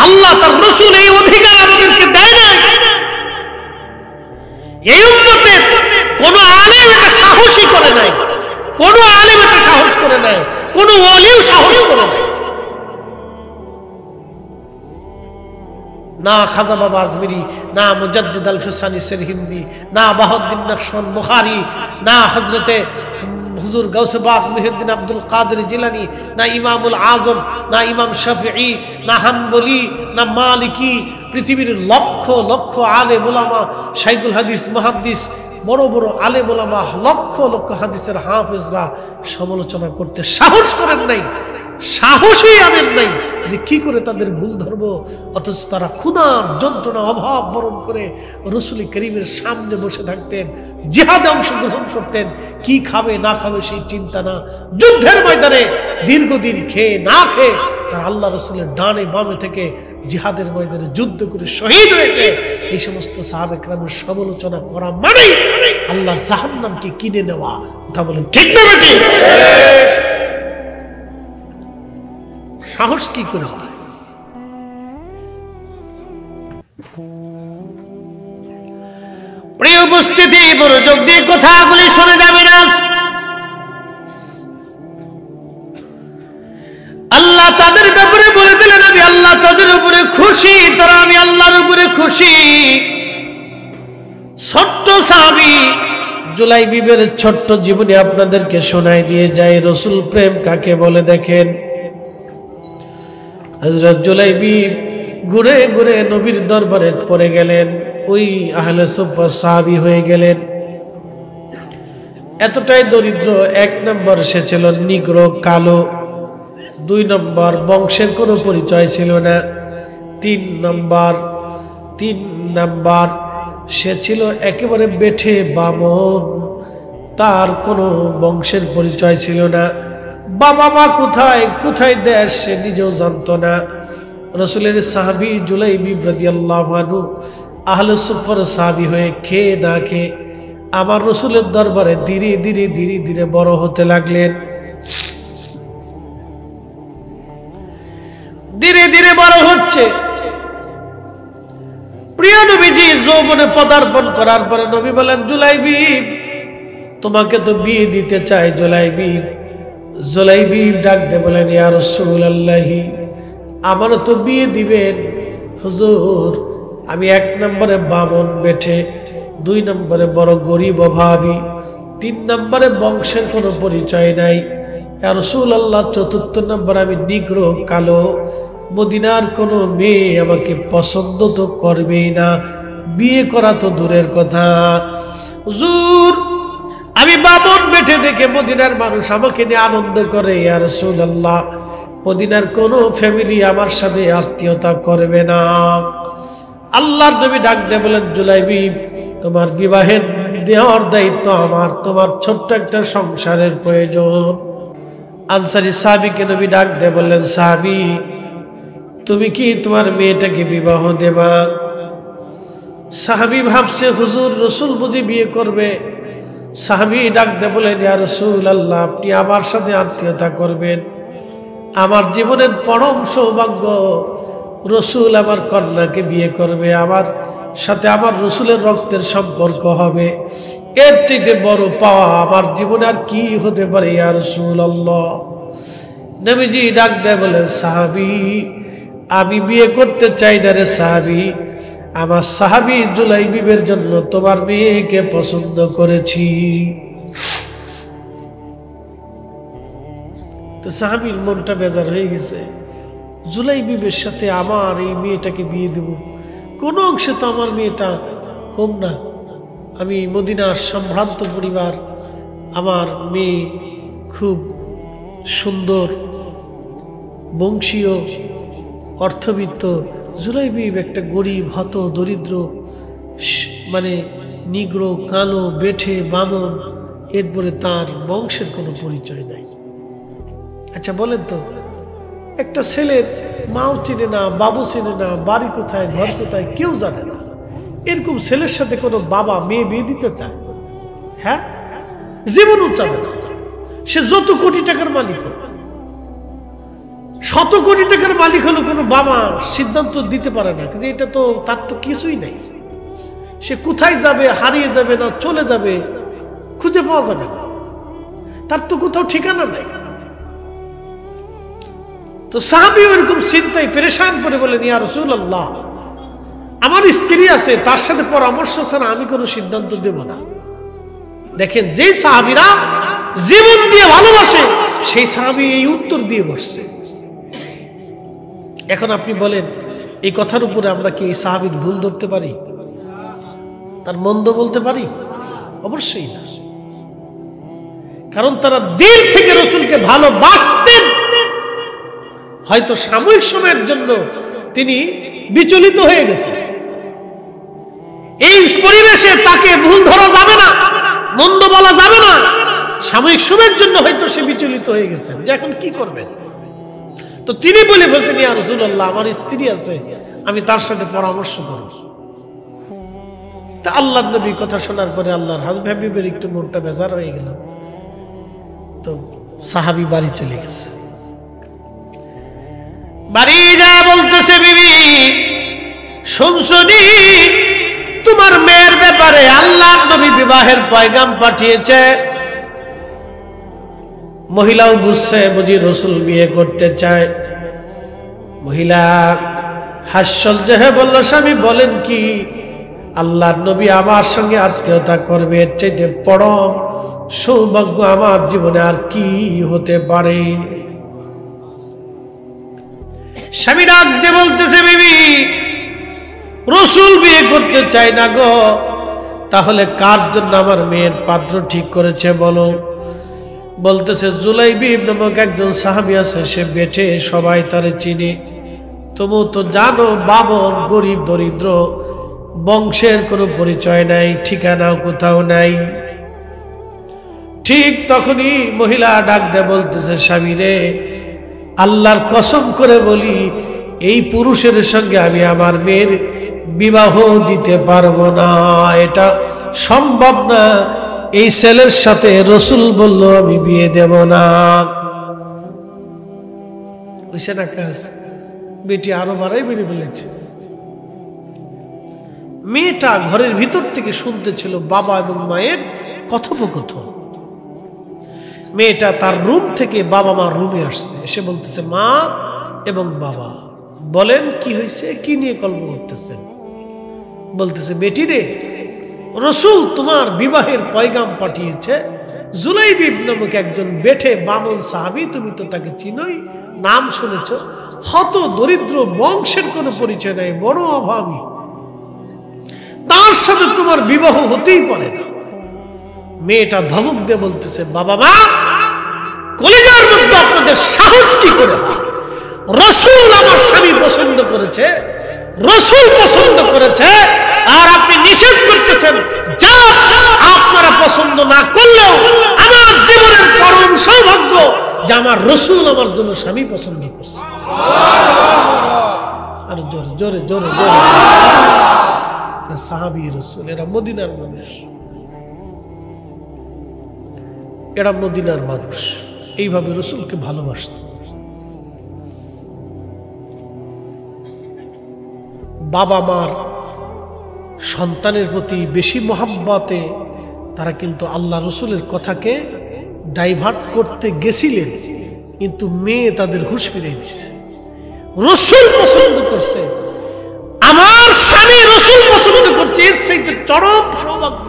আল্লাহ তার রাসূল এই অধিকার আমাদেরকে দেয় না। এই উম্মতের কোন আলেম এটা সাহসী করে নাই, কোন আলেম এটা সাহস করে নাই, কোন ওলিও সাহস করে নাই। না খাজা বাবা আজমিরি, না মুজাদ্দিদ আল ফিসানি সিরহিন্দি, না বাহাউদ্দিন নকশবন্দ বুখারী, না হযরতে হুজুর গাউসে পাক মুহিউদ্দিন আব্দুল কাদের জিলানী, না ইমামুল আজম, না ইমাম শাফিঈ, না হাম্বলি, না মালিকি। পৃথিবীর লক্ষ লক্ষ আলেম উলামা, শাইখুল হাদিস, মুহাদ্দিস, বড় বড় আলেম উলামা, লক্ষ লক্ষ হাদিসের হাফেজরা সমালোচনা করতে সাহস করেন নাই, সাহসই আনেন নাই যে কি করে তাদের ভুল ধরব। অথচ তারা ক্ষুধার যন্ত্রণা অভাব বরণ করে রাসূল করিমের সামনে বসে থাকতেন, জিহাদে অংশগ্রহণ করতেন। কি খাবে না খাবে সেই চিন্তা না, যুদ্ধের ময়দানে দীর্ঘদিন খেয়ে না খেয়ে তারা আল্লাহ রাসূলের ডানে বামে থেকে জিহাদের ময়দানে যুদ্ধ করে শহীদ হয়েছে। এই সমস্ত সাহাবে কেরামের সমালোচনা করা মানে আল্লাহর জাহান্নামকে কিনে নেওয়া। কথা বলেন ঠিক না নাকি? সাহস কি করে হয়? প্রিয় উপস্থিতি, মনোযোগ দিয়ে কথাগুলি শুনে যাবেন। আল্লাহ তাদের ব্যাপারে বলে দিলেন, আমি আল্লাহ তাদের উপরে খুশি, তারা আমি আল্লাহর উপরে খুশি। ছোট্ট সাহাবী জুলাইবিবের ছোট্ট জীবনী আপনাদেরকে শোনাই দিয়ে যায় রসুল প্রেম কাকে বলে দেখেন। হযরত জুলাইবিব ঘুরে ঘুরে নবীর দরবারে পড়ে গেলেন, ওই আহলে সুফফা সাহাবী হয়ে গেলেন। এতটাই দরিদ্র, ১ নম্বর সে ছিল নিগ্রো, কালো। ২ নম্বর বংশের কোনো পরিচয় ছিল না। ৩ নম্বর সে ছিল একেবারে বেঠে বামন, তার কোনো বংশের পরিচয় ছিল না। বাবা মা কোথায় কোথায় দেশ সে নিজেও জানতো না। রসুলের সাহাবী জুলাইবিব রাদিয়াল্লাহু আনহু আহলে সুফফার সাহাবী হয়ে খেয়ে না খেয়ে আমার রসুলের দরবারে ধীরে ধীরে ধীরে ধীরে বড় হতে লাগলেন। ধীরে ধীরে বড় হচ্ছে। প্রিয় নবীজি যৌবনে পদার্পণ করার পরে নবী বলেন, জুলাইবিব তোমাকে তো বিয়ে দিতে চাই। জুলাইবিব ডাক দিয়ে বলেন, ইয়া রাসূলুল্লাহি আমারও তো বিয়ে দিবেন হুজুর, আমি ১ নম্বরে বামন বেঠে, ২ নম্বরে বড় গরিব অভাবী, ৩ নম্বরে বংশের কোনো পরিচয় নাই। ইয়া রাসূলুল্লাহ ৪র্থ নম্বর আমি নিগ্রো, কালো, মদিনার কোনো মেয়ে আমাকে পছন্দ তো করবেই না, বিয়ে করা তো দূরের কথা। হুজুর আমি বামন বেঠে দেখে মদিনার মানুষ আমাকে নিয়ে আনন্দ করে। ইয়া রাসূলুল্লাহ মদিনার কোনো ফ্যামিলি আমার সাথে আত্মীয়তা করবে না। আল্লাহর নবী ডাক দিয়ে বলেন, জুলাইবিব তোমার বিবাহের দেওয়ার দায়িত্ব আমার, তোমার ছোট্ট একটা সংসারের প্রয়োজন। আনসারী সাহাবীকে নবী ডাক দিয়ে বললেন, সাহাবী তুমি কি তোমার মেয়েটাকে বিবাহ দেবা? সাহাবী ভাবছে হুজুর রসুল বুঝি বিয়ে করবে। সাহাবী ডাক দিয়ে বলেন, ইয়া রাসূলুল্লাহ আপনি আমার সাথে আত্মীয়তা করবেন, আমার জীবনের পরম সৌভাগ্য, রসুল আমার কন্যাকে বিয়ে করবে, আমার সাথে আমার রসুলের রক্তের সম্পর্ক হবে, এর থেকে বড় পাওয়া আমার জীবনে আর কি হতে পারে ইয়া রাসূলুল্লাহ। নবীজি ডাক দিয়ে বলেন, সাহাবী আমি বিয়ে করতে চাই না রে সাহাবী, আমার সাহাবী জুলাইবিবের জন্য তোমার মেয়েকে পছন্দ করেছি। তো সাহাবীর মনটা বেজার হয়ে গেছে, জুলাইবিবের সাথে আমার এই মেয়েটাকে বিয়ে দেব, কোন অংশে তো আমার মেয়েটা কম না, আমি মদিনার সম্ভ্রান্ত পরিবার, আমার মেয়ে খুব সুন্দর বংশীয় অর্থবিত্ত, জুলাইবিব একটা গরিব হত দরিদ্র, মানে নিগ্রো, কালো, বেঠে বামন, এরপরে তার বংশের কোনো পরিচয় নাই। আচ্ছা বলেন তো, একটা ছেলের মাও চিনে না, বাবু চিনে না, বাড়ি কোথায় ঘর কোথায় কেউ জানে না, এরকম ছেলের সাথে কোনো বাবা মেয়ে বিয়ে দিতে চায়? হ্যাঁ, জীবনও চাবে না। সে যত কোটি টাকার মালিক হোক, 100 কোটি টাকার মালিক হলো, কোনো বাবা সিদ্ধান্ত দিতে পারে না, কিন্তু এটা তো তার তো কিছুই নাই। সে কোথায় যাবে, হারিয়ে যাবে না চলে যাবে, খুঁজে পাওয়া যাবে না, তার তো কোথাও ঠিকানা নাই। তো সাহাবী ওইরকম চিন্তায় পেরেশান করে বলেন, ইয়া রাসূলুল্লাহ আমার স্ত্রী আছে, তার সাথে পরামর্শ ছাড়া আমি কোনো সিদ্ধান্ত দেব না। দেখেন, যে সাহাবীরা জীবন দিয়ে ভালোবাসে সেই সাহাবী এই উত্তর দিয়ে বসছে। এখন আপনি বলেন, এই কথার উপরে আমরা কি এই সাহাবীর ভুল ধরতে পারি, তার মন্দ বলতে পারি? অবশ্যই না, কারণ তারা দিল থেকে রাসূলকে ভালোবাসতেন। হয়তো সাময়িক সময়ের জন্য তিনি বিচলিত হয়ে গেছেন, এই পরিবেশে তাকে ভুল ধরা যাবে না, মন্দ বলা যাবে না। সাময়িক সময়ের জন্য হয়তো সে বিচলিত হয়ে গেছেন, যে এখন কি করবেন। তো তিনি বলে বলছেন, ইয়া রাসূলুল্লাহ আমার স্ত্রী আছে, আমি তার সাথে পরামর্শ করব। তা আল্লাহর নবী কথা শোনার পরে আল্লাহর হাবিবের একটু মনটা বেজার হয়ে গেল। তো সাহাবী বাড়ি চলে গেছে। বাড়ি যা বলতেছে, বিবি শুনছনি তোমার মেয়ের ব্যাপারে আল্লাহর নবী বিবাহের পয়গাম পাঠিয়েছে। মহিলাও বুঝছে বুঝি রাসূল বিয়ে করতে চায়। মহিলা হাস্যল যেহে বলল, স্বামী বলেন কি? আল্লাহর নবী আমার সঙ্গে আত্মীয়তা করবে, এর চাইতে পরম সৌভাগ্য আমার জীবনে আর কি হতে পারে? স্বামী ডাক দিয়ে বলতেছে, বিবি রাসূল বিয়ে করতে চাই না গো, তাহলে কার জন্য আমার মেয়ের পাত্র ঠিক করেছে বলো? বলতেছে, জুলাইবিব নামক একজন সাহাবী আছে, সে বেঁচে, সবাই তারে চিনে। তুমি তো জানো বামন, গরিব দরিদ্র, বংশের কোনো পরিচয় নাই, ঠিকানাও কোথাও নাই। ঠিক তখনই মহিলা ডাক দেয়, বলতেছে, স্বামী রে, আল্লাহর কসম করে বলি, এই পুরুষের সঙ্গে আমি আমার মেয়ের বিবাহ দিতে পারবো না, এটা সম্ভব না। এই ছেলের সাথে রাসূল বলল আমি বিয়ে দেব না। ওইসে না কাজ, বেটি আরো বাড়াই বেড়ে ফেলেছে। মেয়েটা ঘরের ভিতর থেকে শুনতেছিল বাবা এবং মায়ের কথোপকথন। মেয়েটা তার রুম থেকে বাবা মা রুমে আসছে, এসে বলতেছে, মা এবং বাবা বলেন কি হয়েছে, কি নিয়ে কল্প করতেছেন? বলতেছে, বেটি রে, রাসূল তোমার বিবাহের পয়গাম পাঠিয়েছে। জুলাইবিব নামক একজন বেঠে বামন সাহাবী, তুমি তো তাকে চিনোই, নাম শুনেছ, হত দরিদ্র, বংশের কোনো পরিচয় নাই, বড় অভাবী, তার সাথে তোমার বিবাহ হতেই পারে না। মেয়েটা ধমক দিয়ে বলতেছে, বাবা মা, কলিজার মধ্যে আপনাদের সাহস কি করে হয়? রাসূল আমার স্বামী পছন্দ করেছে, রাসূল পছন্দ করেছে, আর আপনি নিষেধ করতেছেন। যা আপনারা পছন্দ না করলেও আমার জীবনের পরম সৌভাগ্য যে আমার রাসূল আমার জন্য স্বামী পছন্দ করছে। আর জোরে জোরে জোরে জোরে, সাহাবী রাসূল, এরা মদিনার মানুষ, এরা মদিনার মানুষ, এইভাবে রাসূলকে ভালোবাসত। বাবা মার সন্তানের প্রতি বেশি মহাব্বতে তারা কিন্তু আল্লাহ রাসূলের কথাকে ডাইভার্ট করতে গেছিলেন, কিন্তু মেয়ে তাদের হুঁশ ফিরিয়ে দিছে। রাসূল পছন্দ করছে, আমার স্বামী রাসূল পছন্দ করছে, এর চাইতে চরম সৌভাগ্য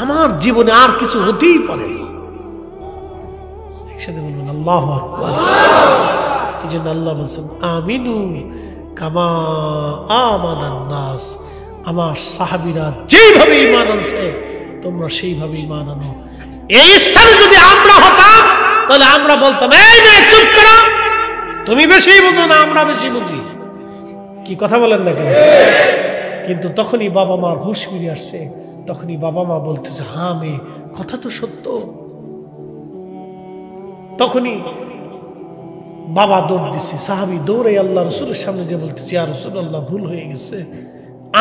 আমার জীবনে আর কিছু হতেই পারে না। একসাথে বলবেন আল্লাহু আকবার। এই জন্য আল্লাহ বলছেন, আমিনু কামা আমানান নাস, আমার সাহাবীরা যেইভাবে ঈমান আনছে তোমরা সেইভাবে ঈমান আনো। এই স্থানে যদি আমরা হতাম তাহলে আমরা বলতাম, এই মেয়ে চুপ করো, তুমি বেশি বুঝো না, আমরা বেশি বুঝি। কি কথা বলেন না কেন? কিন্তু তখনই বাবা মার হুঁশ ফিরে আসছে, তখনই বাবা মা বলতেছে, হ্যাঁ মেয়ে, কথা তো সত্য। তখনই বাবা দৌড় দিচ্ছে, সাহাবী দৌড়ে আল্লাহ রাসূলের সামনে যে বলতেছে, ইয়া রাসূলুল্লাহ, ভুল হয়ে গেছে,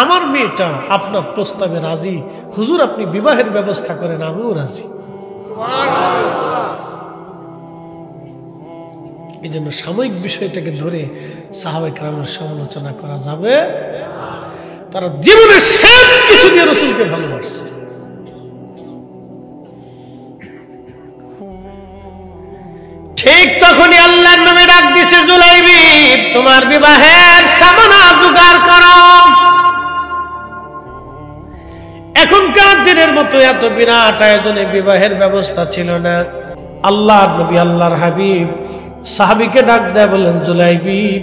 আমার মেয়েটা আপনার প্রস্তাবে রাজি, হুজুর আপনি বিবাহের ব্যবস্থা করেন, আমিও রাজি। এই জন্য সাময়িক বিষয়টাকে ধরে সাহাবায়ে কেরামের সমালোচনা করা যাবে। তারা জীবনের সব কিছু দিয়ে রাসূলকে ভালোবাসছে। ঠিক তখনই আল্লাহর নবী ডাক দিয়েছে, জুলাইবিব, তোমার বিবাহের সামানা জোগাড় করো। এখনকার দিনের মতো এত বিরাট আয়োজনে বিবাহের ব্যবস্থা ছিল না। আল্লাহর নবী, আল্লাহর হাবিব সাহাবীকে ডাক দেয়, বলেন, জুলাইবিব,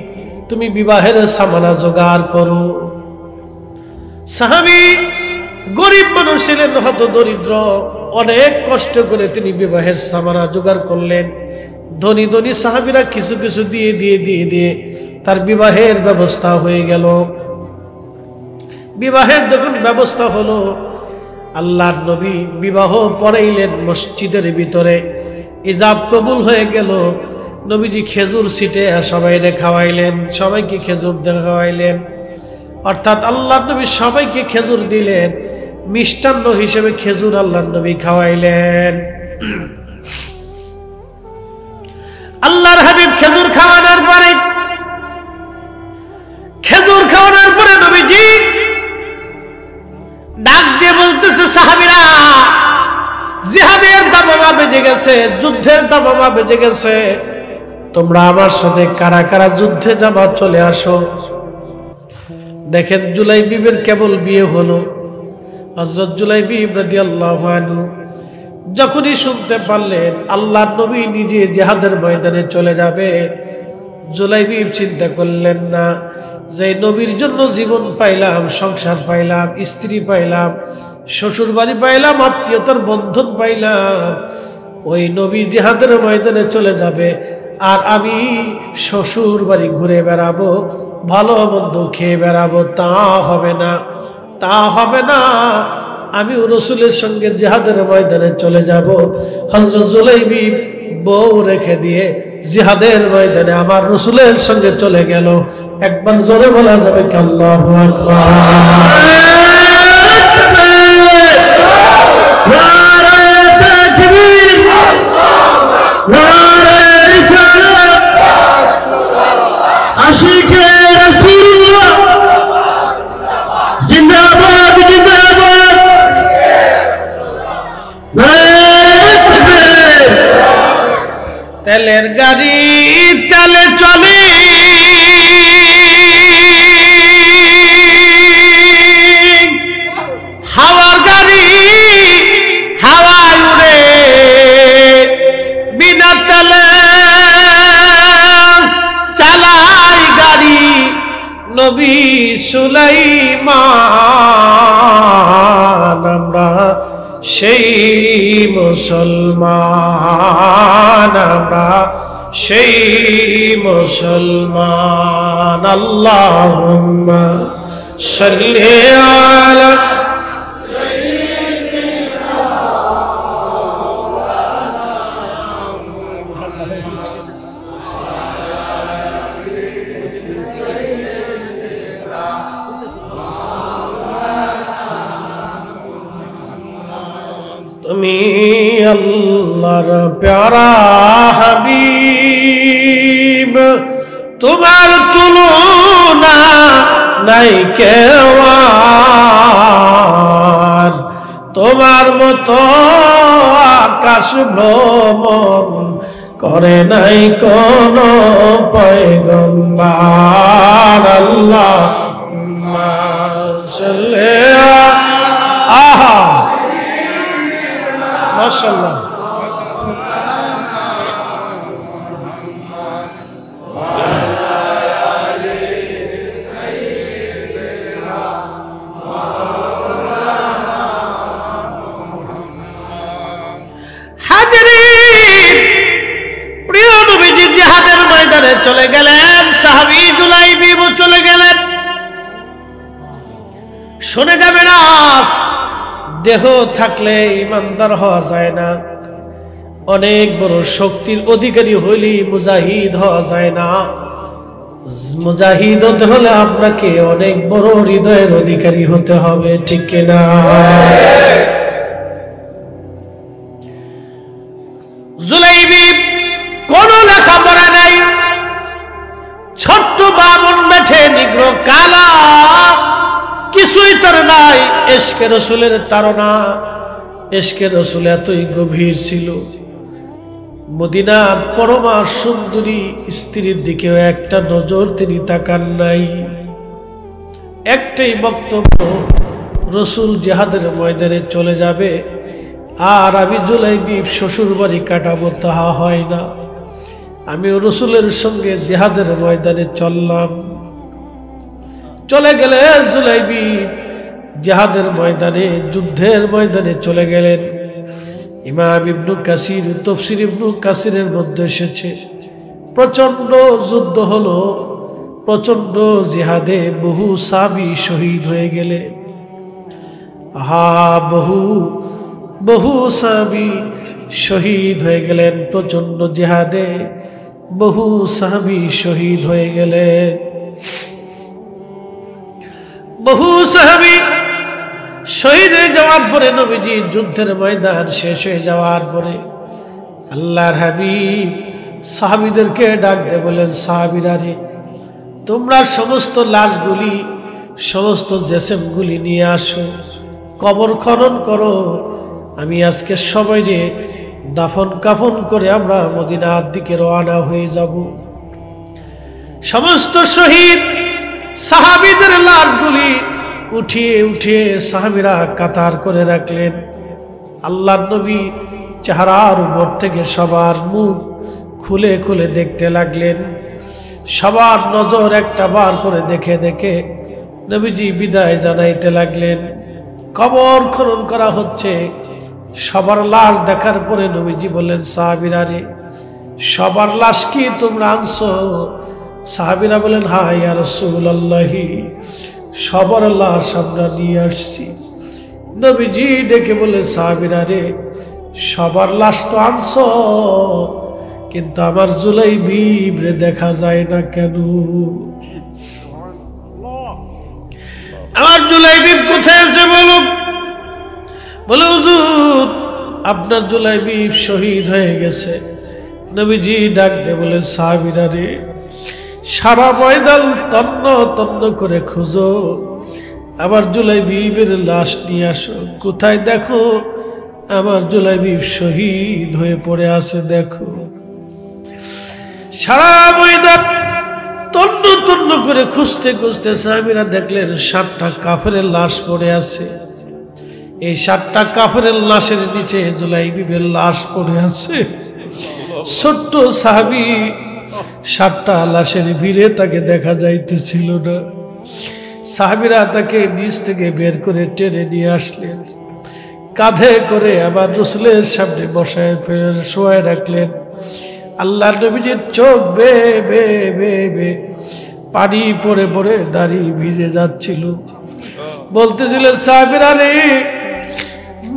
তুমি বিবাহের সামানা জোগাড় করো। সাহাবী গরিব মানুষ ছিলেন, হত দরিদ্র, অনেক কষ্ট করে তিনি বিবাহের সামানা জোগাড় করলেন। ধনী ধনী সাহাবীরা কিছু কিছু দিয়ে দিয়ে দিয়ে দিয়ে তার বিবাহের ব্যবস্থা হয়ে গেল। বিবাহের যখন ব্যবস্থা হলো, আল্লাহর নবী বিবাহ পড়াইলেন মসজিদের ভিতরে, ইজাব কবুল হয়ে গেল। নবীজি খেজুর ছিটে সবাইকে খাওয়াইলেন, সবাইকে খেজুর খাওয়াইলেন, অর্থাৎ আল্লাহর নবী সবাইকে খেজুর দিলেন, মিষ্টান্ন হিসেবে খেজুর আল্লাহর নবী খাওয়াইলেন। আল্লাহর হাবিব খেজুর খাওয়ানোর পরে নবীজি ডাক দিয়ে বলতেছে, সাহাবীরা, জিহাদের দামামা বেজে গেছে, যুদ্ধের দামামা বেজে গেছে, তোমরা আমার সাথে কারা কারা যুদ্ধে যাবা চলে আসো। দেখেন জুলাইবিবের কেবল বিয়ে হলো, হযরত জুলাইবিব রাদিয়াল্লাহু আনহু যখনই শুনতে পারলেন আল্লাহর নবী নিজে জিহাদের ময়দানে চলে যাবে, জুলাইবিব চিন্তা করলেন না যে নবীর জন্য জীবন পাইলাম, সংসার পাইলাম, স্ত্রী পাইলাম, শ্বশুর বাড়ি পাইলাম, আত্মীয়তার বন্ধন পাইলাম, ওই নবী জিহাদের ময়দানে চলে যাবে আর আমি শ্বশুর বাড়ি ঘুরে বেড়াবো, ভালো মন্দ খেয়ে বেড়াবো, তা হবে না, তা হবে না। আমি রাসূলের সঙ্গে জিহাদের ময়দানে চলে যাব। হযরত জুলাইবিব বউ রেখে দিয়ে জিহাদের ময়দানে আমার রাসূলের সঙ্গে চলে গেল। একবার জোরে বলা যাবে কি আল্লাহু আকবার। তেলের গাড়ি তেলে চলে, হাওয়ার গাড়ি হাওয়ায় উড়ে, বিনা তেলে চালাই গাড়ি নবী সুলাইমান। আমরা সেই মুসলমান, আমরা সেই মুসলমান। আল্লাহুম্মা সাল্লি আলা তুমি আল্লাহর প্যারা হাবিব, তোমার তুলনা নাই কেউ আর, তোমার মতো আকাশ ভ্রমণ করে নাই কোন পয়গম্বর। আল্লাহুম্মা সাল্লি আহা মাশাআল্লাহ। প্রিয় নবীজি জিহাদের ময়দানে চলে গেলেন, সাহাবী জুলাইবিব চলে গেলেন। শুনে যাবেন আজ দেহ থাকলে ইমানদার হওয়া যায় না, অনেক বড় শক্তির অধিকারী হইলে মুজাহিদ হওয়া যায় না। মুজাহিদ হতে হলে আপনাকে অনেক বড় হৃদয়ের অধিকারী হতে হবে, ঠিক কিনা? জুলাইবিব কোন লেখাপড়া নাই, ছোট্ট বামুন মেঠে নিগ্র কালা, কিছুই তার নাই। ইশকে রাসূলের তাড়না, ইশকে রাসূল এতই গভীর ছিল, মদিনার পরমা সুন্দরী স্ত্রীর দিকেও একটা নজর তিনি তাকান নাই। একটাই বক্তব্য, রাসূল জিহাদের ময়দানে চলে যাবে আর আমি জুলাইবিব শ্বশুর বাড়ি কাটাবো, তাহা হয় না। আমি রাসূলের সঙ্গে জিহাদের ময়দানে চললাম। চলে গেলেন জুলাইবিব জিহাদের ময়দানে, যুদ্ধের ময়দানে চলে গেলেন। ইমাম ইবনে কাসির তাফসীর ইবনে কাসিরের মধ্যে এসেছে প্রচন্ড যুদ্ধ হলো, প্রচন্ড জিহাদে বহু সাহাবী শহীদ হয়ে গেলে। আহা, বহু সাহাবী শহীদ হয়ে গেলেন প্রচন্ড জিহাদে, বহু সাহাবী শহীদ হয়ে গেলেন। বহু সাহাবী শহীদ হয়ে যাওয়ার পরে, নবীজি যুদ্ধের ময়দান শেষ হয়ে যাওয়ার পরে আল্লাহর হাবিব সাহাবীদেরকে ডাক দিয়ে বলেন, সাহাবীরা রে, তোমরা সমস্ত লাশগুলি, সমস্ত জেসেমগুলি নিয়ে আসো, কবর খনন করো। আমি আজকে সবাইকে দাফন কাফন করে আমরা মদিনার দিকে রওনা হয়ে যাব। সমস্ত শহীদ সাহাবীদের লাশগুলি উঠিয়ে উঠিয়ে সাহাবীরা কাতার করে রাখলেন। আল্লাহর নবী চেহারার উপর থেকে সবার মুখ খুলে খুলে দেখতে লাগলেন। সবার নজর একটা বার করে দেখে দেখে নবীজি বিদায় জানাইতে লাগলেন। কবর খনন করা হচ্ছে। সবার লাশ দেখার পরে নবীজি বললেন, সাহাবীরা রে, সবার লাশ কি তোমরা আনছো? সাহাবীরা বলেন, হ্যাঁ ইয়া রাসূলুল্লাহ, সবার লাশ আমরা নিয়ে আসছি। নবীজি ডেকে বলে, সাহাবীরা রে, সবার লাশ তো আনছো, কিন্তু আমার জুলাইবিব রে দেখা যায় না কেন? আমার জুলাইবিব কোথায় আছে বলো? বলে, হুজুর আপনার জুলাইবিব শহীদ হয়ে গেছে। নবীজি ডাক দিয়ে বলে, সাহাবীরা রে, সারা ময়দান তন্ন তন্ন করে খুঁজো, আমার জুলাইবিবের লাশ নিয়ে আসো। কোথায় দেখো আমার জুলাইবিব শহীদ হয়ে পড়ে আছে, দেখো। সারা ময়দান তন্ন তন্ন করে খুঁজতে খুঁজতে সাহাবীরা দেখলেন 7টা কাফেরের লাশ পড়ে আছে। এই 7টা কাফেরের লাশের নিচে জুলাইবিবের লাশ পড়ে আছে। ছোট্ট সাহাবী 7টা লাশের ভিড়ে তাকে দেখা যাইতেছিল না। সাহাবীরা তাকে নিচ থেকে বের করে টেনে নিয়ে আসলেন, কাঁধে করে আবার রাসূলের সামনে বসায় শোয়ায় রাখলেন। আল্লাহর নবীজির চোখ বে বে বে বে পানি পড়ে পড়ে দাড়ি ভিজে যাচ্ছিল। বলতেছিলেন, সাহাবীরা রে,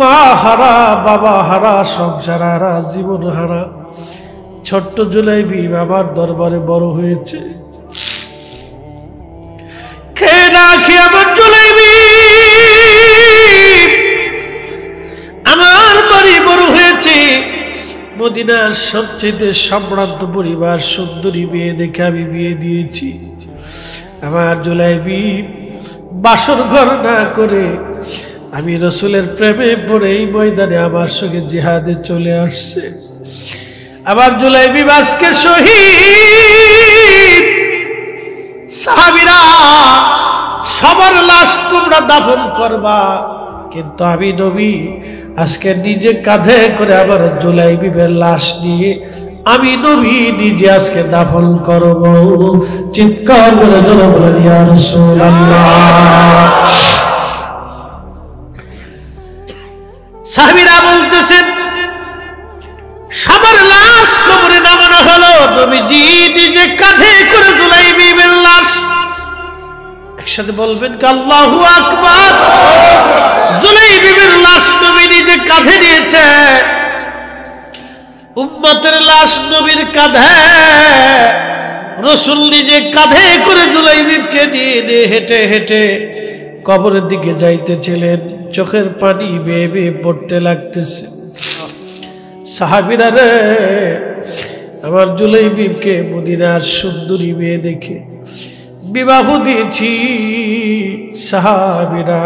মা হারা, বাবা হারা, সংসার হারা, জীবন হারা ছোট্ট জুলাইবিব আমার দরবারে বড় হয়েছে। খেয়ে না খেয়ে আমার জুলাইবিব আমার বাড়ি বড় হয়েছে। মদিনার সবচেয়ে সম্ভ্রান্ত পরিবার, সুন্দরী মেয়ে দেখে আমি বিয়ে দিয়েছি। আমার জুলাইবিব বাসর ঘর না করে আমি রাসূলের প্রেমে পড়ে এই ময়দানে আমার সঙ্গে জিহাদে চলে আসছে। আবার জুলাইবিব আজকে শহীদ। সাহাবীরা, সবার লাশ তোমরা দাফন করবা, কিন্তু আমি নবী আজকে নিজে কাঁধে করে আবার জুলাইবিবের লাশ নিয়ে আমি নবী নিজে আজকে দাফন করব। চিৎকার করে জোরে বলেন, ইয়া রাসূলুল্লাহ। সাহাবীরা বলতেছেন, সবার লাশ কবরে নামানো হলো, নবীজি নিজে কাঁধে করে জুলাইবিবের লাশ। একসাথে বলবেন কি আল্লাহু আকবার। জুলাইবিবের লাশ নবী নিজে কাঁধে নিয়েছে। উম্মতের লাশ নবীর কাঁধে, রাসূল নিজে কাঁধে করে জুলাইবিবকে নিয়ে হেঁটে হেঁটে কবরের দিকে যাইতেছিলেন। চোখের পানি বেয়ে বেয়ে পড়তে লাগতেছে। সাহাবীরা রে, আমার জুলাইবিবকে মদিনার সুন্দরী মেয়ে দেখে বিবাহ দিয়েছি। সাহাবীরা,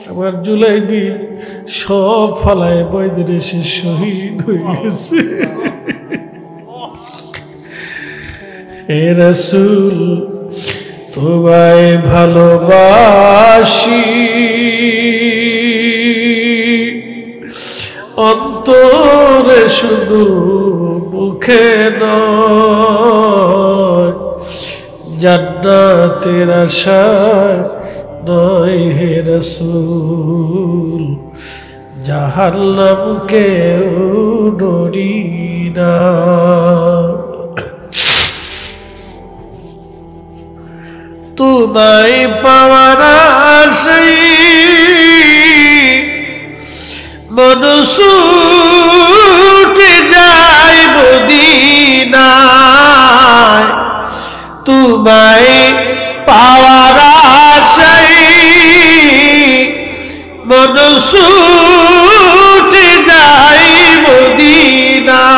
আমার জুলাইবিব সব ফলায় বৈদের এসে শহীদ হয়ে গেছে। হে রাসূল, তোমায় ভালোবাসি, অন্তরে শুধু মুখে নয়, জান্নাতের আশায় নয় হে রাসূল, জাহান্নামকেও ডরি না। তোমায় পাওয়ার আশায় মন ছুটে যায় মদিনায়, তোমায় পাওয়ার আশায় মন ছুটে যায় মদিনায়।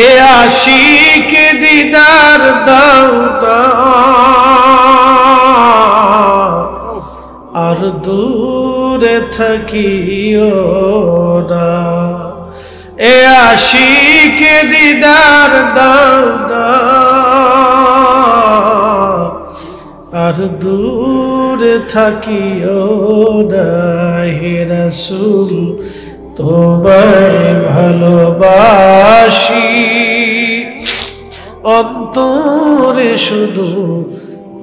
এ আশিক দিদার দাও না, আর দূরে থাকিও না। এ আশিক দিদার দাও না, আর দূরে থাকিও না হে রাসূল, তোমায় ভালোবাসি অন্তরে শুধু,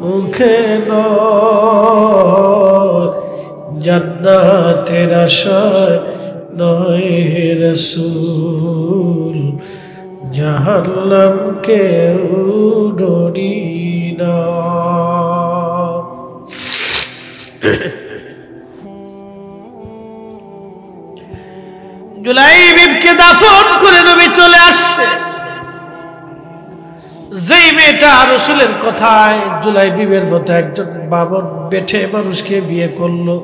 মুখে নয়, জান্নাতের আশায় নয় হে রাসূল, জাহান্নামকে ডরি না। জুলাইবিবকে দাফন করে নবী চলে আসছে। যেই মেয়েটা রাসূলের কথায় জুলাইবিবের মতো একজন বামন বেঠে মানুষকে বিয়ে করলো,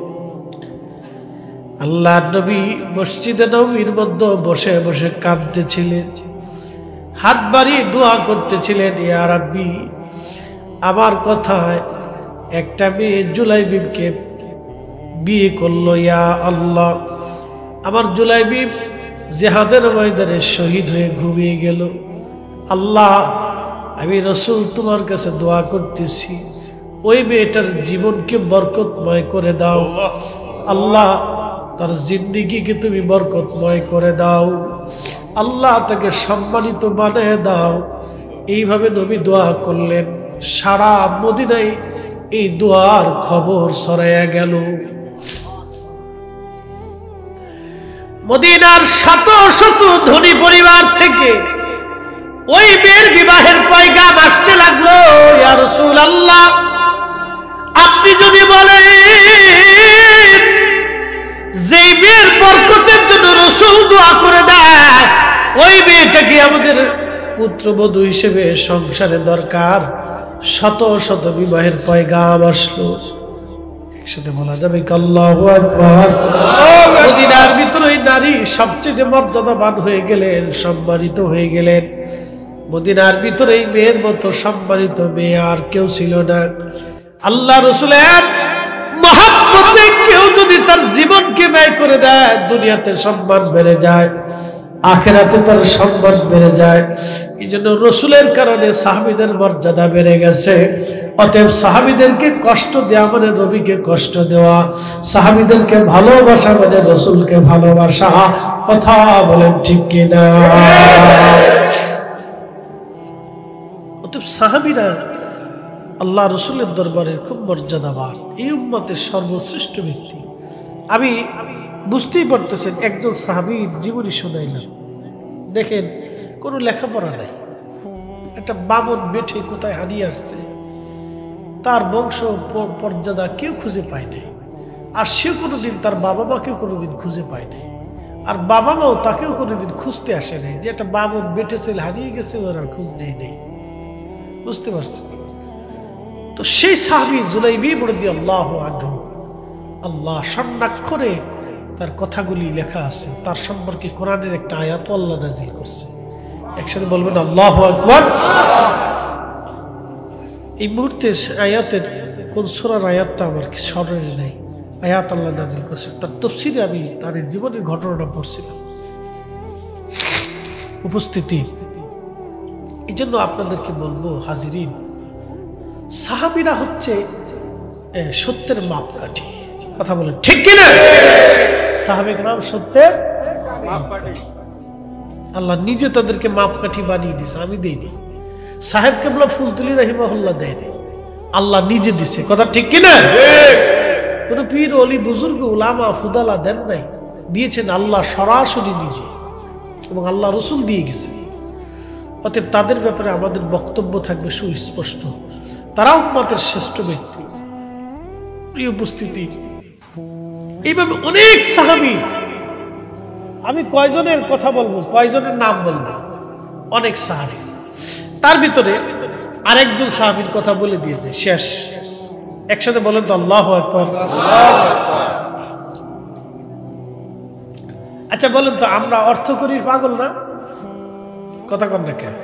আল্লাহর নবী মসজিদে নববীর মধ্যে বসে বসে কাঁদতেছিলেন, হাত বাড়িয়ে দোয়া করতেছিলেন, ইয়া রাব্বি, আমার কথায় একটা মেয়ে জুলাইবিবকে বিয়ে করলো, ইয়া আল্লাহ, আমার জুলাইবিব জিহাদের ময়দানে শহীদ হয়ে ঘুমিয়ে গেল। আল্লাহ, আমি রাসূল তোমার কাছে দোয়া করতেছি, ওই মেয়েটার জীবনকে বরকতময় করে দাও। আল্লাহ, তার জিন্দেগিকে তুমি বরকতময় করে দাও। আল্লাহ, তাকে সম্মানিত বানিয়ে দাও। এইভাবে নবী দোয়া করলেন। সারা মদিনায় এই দোয়ার খবর ছড়াইয়া গেল। মদিনার শত শত ধনী পরিবার থেকে ওই মেয়ের বিবাহের পয়গাম আসতে লাগলো। ইয়া রাসূলুল্লাহ, আপনি যদি বলেন যে মেয়ের বরকতের জন্য রাসূল দোয়া করে দেয়, ওই মেয়েটাকে আমাদের পুত্রবধূ হিসেবে সংসারে দরকার, শত শত বিবাহের পয়গাম আসলো। একসাথে বলা যাবে আল্লাহু আকবার। মদিনার ভিতরে নারী সবচেয়ে মর্যাদাবান হয়ে গেলেন, সম্মানিত হয়ে গেলেন। মদিনার ভিতরে এই মেয়ের মতো সম্মানিত মেয়ে আর কেউ ছিল না। আল্লাহ রাসূলের মহব্বতে কেউ যদি তার জীবনকে ব্যয় করে দেয়, দুনিয়াতে সম্মান বেড়ে যায়, আখিরাতে তার সম্মান বেড়ে যায়। এই জন্য রাসূলের কারণে সাহাবীদের মর্যাদা বেড়ে গেছে। অতএব সাহাবীদেরকে কষ্ট দেওয়া মানে নবীকে কষ্ট দেওয়া, সাহাবীদেরকে ভালোবাসা মানে রাসূলকে ভালোবাসা। কথা বলেন ঠিক কিনা? অতএব সাহাবীরা আল্লাহ রাসূলের দরবারে খুব মর্যাদাবান, এই উম্মতের সর্বশ্রেষ্ঠ ব্যক্তি। আমি বুঝতেই পারতেছেন, একজন সাহাবীর জীবনী শোনাইলাম। দেখেন, কোনো লেখাপড়া নাই, একটা বামন বেঠে কোথায় হারিয়ে আসছে, তার বংশ পর্যাদা কেউ খুঁজে পায় নাই, আর সেও কোনোদিন তার বাবা মাকেও কোনোদিন খুঁজে পায় নাই, আর বাবা মাও তাকেও কোনোদিন খুঁজতে আসে নাই। যে একটা বামন বেঠে ছেলে হারিয়ে গেছে, ওর আর খোঁজ নেই। বুঝতে পারছেন? তো সেই সাহাবী জুলাইবিব রাদিয়াল্লাহু আনহু, আল্লাহ স্বর্ণাক্ষরে তার কথাগুলি লেখা আছে, তার সম্পর্কে কোরআনের একটা আয়াত আল্লাহ নাজিল করছে। একসাথে বলবেন আল্লাহু আকবার। এই মুহূর্তে আয়াতের কোন সূরার আয়াতটা আমার স্মরণে নেই, আয়াত আল্লাহ নাজিল করছে, তার তাফসীরে আমি তার জীবনের ঘটনাটা পড়ছিলাম। উপস্থিতি, এই জন্য আপনাদেরকে বলবো হাজিরিন, সাহাবীরা হচ্ছে সত্যের মাপকাঠি। কথা বলেন ঠিক কিনা? সাহাবীর নাম সত্যের মাপকাঠি। আল্লাহ নিজে তাদেরকে মাপকাঠি বানিয়ে দিয়েছে, আমি দেইনি। সাহেব কেবলা ফুলতুলি রাহিমাহুল্লাহ দেয়নি, আল্লাহ নিজে দিছে। কথা ঠিক কিনা? কোন পীর ওলি বুজুর্গ উলামা ফুদালা দেন নাই, দিয়েছেন আল্লাহ সরাসরি নিজে, এবং আল্লাহ রাসূল দিয়ে গেছে। অতএব তাদের ব্যাপারে আমাদের বক্তব্য থাকবে সুস্পষ্ট, তারা উম্মতের শ্রেষ্ঠ ব্যক্তি। প্রিয় উপস্থিতি, এইভাবে অনেক সাহাবী, আমি কয়জনের কথা বলবো, কয়জনের নাম বলবো, অনেক সাহাবী। তার ভিতরে আরেকজন সাহাবীর কথা বলে দিয়েছে, শেষ। একসাথে বলেন তো আল্লাহু আকবার। আচ্ছা বলেন তো, আমরা অর্থ করি পাগল না? কথা কন না কেন?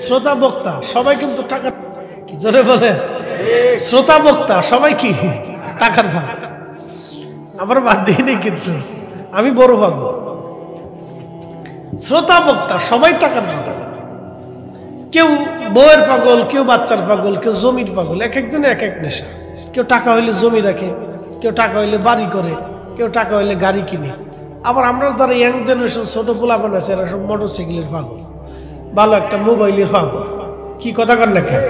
শ্রোতা বক্তা সবাই কিন্তু টাকা, কি জোরে বলেন? শ্রোতা বক্তা সবাই কি টাকার ভাগ? আমার বাদ দিইনি, কিন্তু আমি বড় ভাগ। শ্রোতা বক্তা সবাই টাকার ভাগ। কেউ বউয়ের পাগল, কেউ বাচ্চার পাগল, কেউ জমির পাগল, এক একজনে এক এক নেশা। কেউ টাকা হইলে জমি রাখে, কেউ টাকা হইলে বাড়ি করে, কেউ টাকা হইলে গাড়ি কিনে। আবার আমরা যারা ইয়াং জেনারেশন ছোট পোলাপান আছে এরা সব মোটরসাইকেলের পাগল, ভালো একটা মোবাইলের পাগল। কি কথা কন না কেন?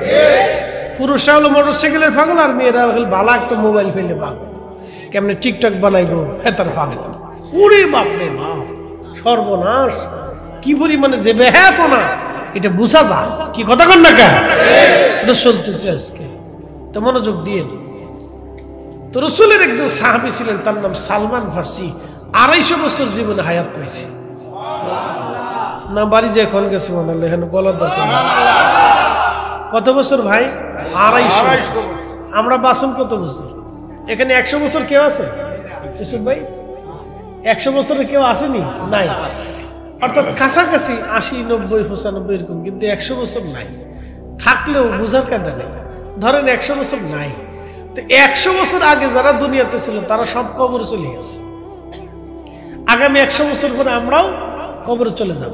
পুরুষরা হলো মোটরসাইকেলের পাগল আর মেয়েরা হলো ভালো একটা মোবাইল ফেলে পাগল, কেমনে টিকটক বানাইবো হেতার পাগল। ওরে বাপরে বাপ, সর্বনাশ! কি পরিমাণে যে বেহাপনা এটা বুঝা যায়। কি কথা কন না কেন? এটা চলতেছে আজকে। তো মনোযোগ দিয়ে, তো রসুলের একজন সাহাবী ছিলেন, তার নাম সালমান ফার্সি। 250 বছর জীবনে হায়াত পেয়েছে। না বাড়ি যে এখন গেছে মনে হলো, এখানে বলার দরকার নেই। কত বছর ভাই? 250। আমরা বাসন কত বছর? এখানে 100 বছর কেউ আছে ভাই? 100 বছরে কেউ আসেনি? নাই। অর্থাৎ কাছাকাছি 80, 90, 95 এরকম, কিন্তু 100 বছর নাই। থাকলেও বুঝার কায়দা নেই। ধরেন 100 বছর নাই, তো 100 বছর আগে যারা দুনিয়াতে ছিল তারা সব কবরে চলে গেছে। আগামী 100 বছর পরে আমরাও কবরে চলে যাব।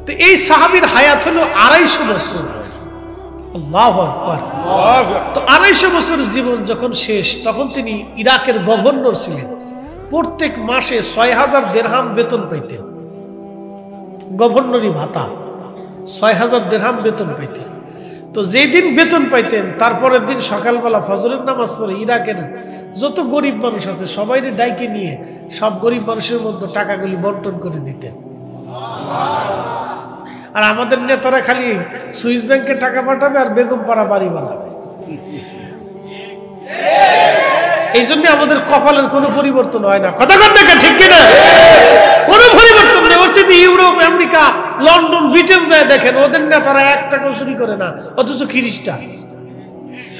তো এই সাহাবীর হায়াত হলো 250 বছর। আল্লাহু আকবার। তো 250 বছর জীবন যখন শেষ, তখন তিনি ইরাকের গভর্নর ছিলেন। প্রত্যেক মাসে 6000 দিরহাম বেতন পাইতেন। গভর্নরি ভাতা 6000 দিরহাম বেতন পাইতেন। তো যেই দিন বেতন পাইতেন তারপরের দিন সকালবেলা ফজরের নামাজ পড়ে ইরাকের যত গরিব মানুষ আছে সবাইকে ডাইকে নিয়ে সব গরিব মানুষের মধ্যে টাকাগুলি বন্টন করে দিতেন। আর আমাদের নেতারা খালি সুইস ব্যাংকে টাকা পাঠাবে আর বেগম পাড়া বাড়ি বানাবে। এই জন্য আমাদের কপালের কোনো পরিবর্তন হয় না। কথা কথা ঠিক কিনা? কোনো পরিবর্তন নেই। ওর সাথে ইউরোপ, আমেরিকা, লন্ডন, ব্রিটেন যায় দেখেন, ওদের নেতারা 1 টাকাও চুরি করে না, অথচ খ্রিস্টান।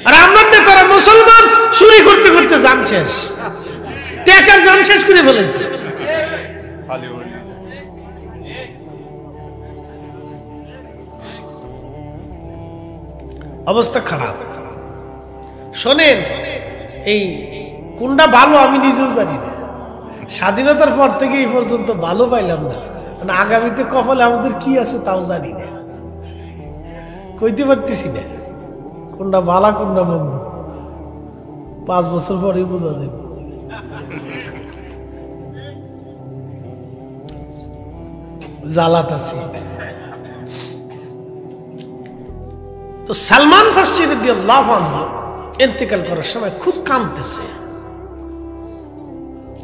আর আমার নেতারা মুসলমান, চুরি করতে করতে জান শেষ, টাকার জান শেষ করে ফেলেছে। অবস্থা খারাপ। শোনেন, এই কোনটা ভালো আমি নিজেও জানি না। স্বাধীনতার পর থেকে এই পর্যন্ত ভালো পাইলাম না, মানে আগামীতে কপালে আমাদের কি আছে তাও জানি না, কইতে পারতেছি না কোনটা ভালো কোনটা মন্দ। 5 বছর পরেই বোঝা যাবে। জালাত আছে। তো সালমান ফার্সি রাদিয়াল্লাহু আনহু ইন্তেকাল করার সময় খুব কাঁদতেছে।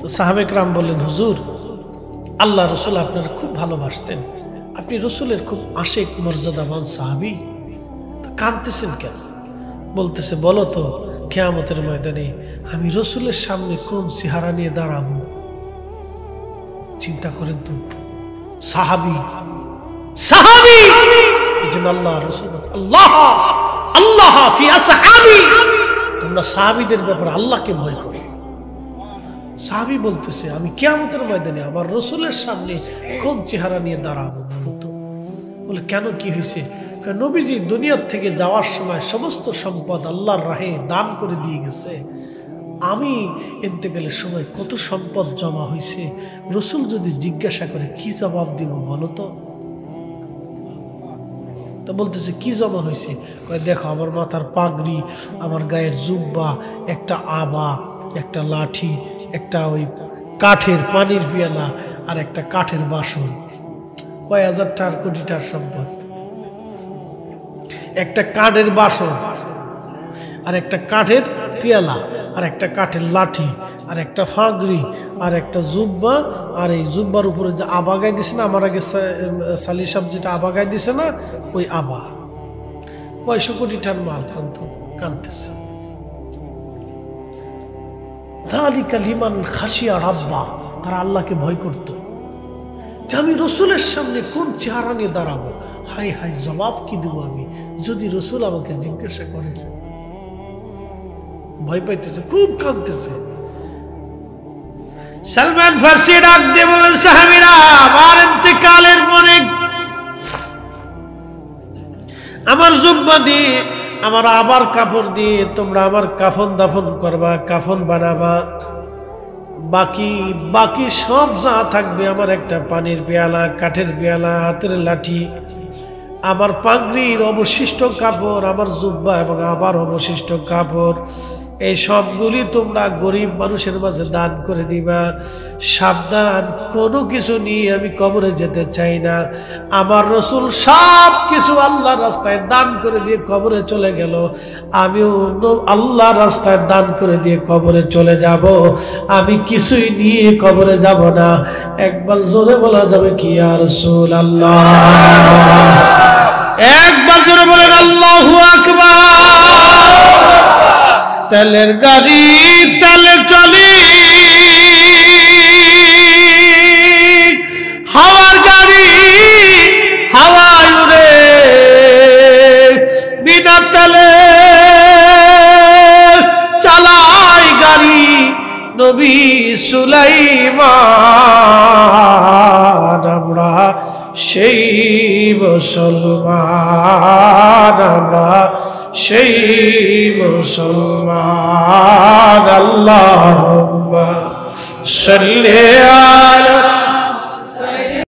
তো সাহাবে কেরাম বললেন, হুজুর, আল্লাহ রসুল আপনার খুব ভালোবাসতেন, আপনি রসুলের খুব আশিক মর্যাদাবান সাহাবী, কাঁদতেছেন কেন? বলতেছে, বলো তো কিয়ামতের ময়দানে আমি রসুলের সামনে কোন চেহারা নিয়ে দাঁড়াবো? চিন্তা করেন তো, সাহাবী সাহাবী। এই জন্য আল্লাহ রসুল, আল্লাহ আল্লাহ ফি আসহাবি, তোমরা সাহাবীদের ব্যাপারে আল্লাহকে ভয় করো। সাহাবী বলতেছে, আমি কিয়ামতের ময়দানে আমার রসুলের সামনে কোন চেহারা নিয়ে দাঁড়াবো বলতো? বলে, কেন, কি হয়েছে? নবীজি দুনিয়ার থেকে যাওয়ার সময় সমস্ত সম্পদ আল্লাহর রাহে দান করে দিয়ে গেছে। আমি ইন্তেকালের সময় কত সম্পদ জমা হয়েছে, রসুল যদি জিজ্ঞাসা করে কি জবাব দিব বলো তো? তো বলতেছে, কি জমা হয়েছে? কয়, দেখো আমার মাথার পাগড়ি, আমার গায়ের জুব্বা, একটা আবা, একটা লাঠি, একটা ওই কাঠের পানির পিয়ালা, আর একটা কাঠের বাসন। কয় হাজার টাকার, কোটি টাকার সম্পদ। একটা কাঠের বাসন, আর একটা কাঠের পিয়ালা, আর একটা কাঠের লাঠি, আর একটা ফাগড়ি, আর একটা জুব্বা, আর এই জুব্বার উপরে যে আবা গায়ে দিছে না, আমার আগে সালি সাহেব যেটা আবা গায়ে দিছে না, ওই আবা। 100 কোটি টাকার মাল কানতেছে। যালিকা লিমান খাশিয়া রাব্বা, তারা আল্লাহকে ভয় করত। যে আমি রসুলের সামনে কোন চেহারা নিয়ে দাঁড়াবো, হাই হাই জবাব কি দেবো আমি যদি রসুল আমাকে জিজ্ঞাসা করে? ভয় পাইতেছে, খুব কাঁদতেছে। সালমান ফার্সি ডাক দিয়ে বলেন, সাহাবীরা, আমার ইন্তেকালের পরে আমার জুব্বা দিয়ে, আমার আবার কাপড় দিয়ে তোমরা আমার কাফন দাফন করবা, কাফন বানাবা। বাকি বাকি সব যা থাকবে, আমার একটা পানির পেয়ালা, কাঠের পেয়ালা, হাতের লাঠি, আমার পাগড়ির অবশিষ্ট কাপড়, আমার জুব্বা এবং আমার অবশিষ্ট কাপড়, এই সবগুলি তোমরা গরিব মানুষের মাঝে দান করে দিবা। সাবধান, কোনো কিছু নিয়ে আমি কবরে যেতে চাই না। আমার রসুল সব কিছু আল্লাহর রাস্তায় দান করে দিয়ে কবরে চলে গেল, আমিও আল্লাহর রাস্তায় দান করে দিয়ে কবরে চলে যাব। আমি কিছুই নিয়ে কবরে যাব না। একবার জোরে বলা যাবে কি ইয়া রাসূলুল্লাহ? একবার জোরে বলেন আল্লাহু আকবার। তেলের গাড়ি তেলে চলি, হাওয়ার গাড়ি হাওয়ায় উড়ে, বিনা তেলে চালায় গাড়ি নবী সুলাইমান। আমরা সেই মুসলমান, আমরা সেই মুসলমান। আল্লাহুম্মা সাল্লি আলা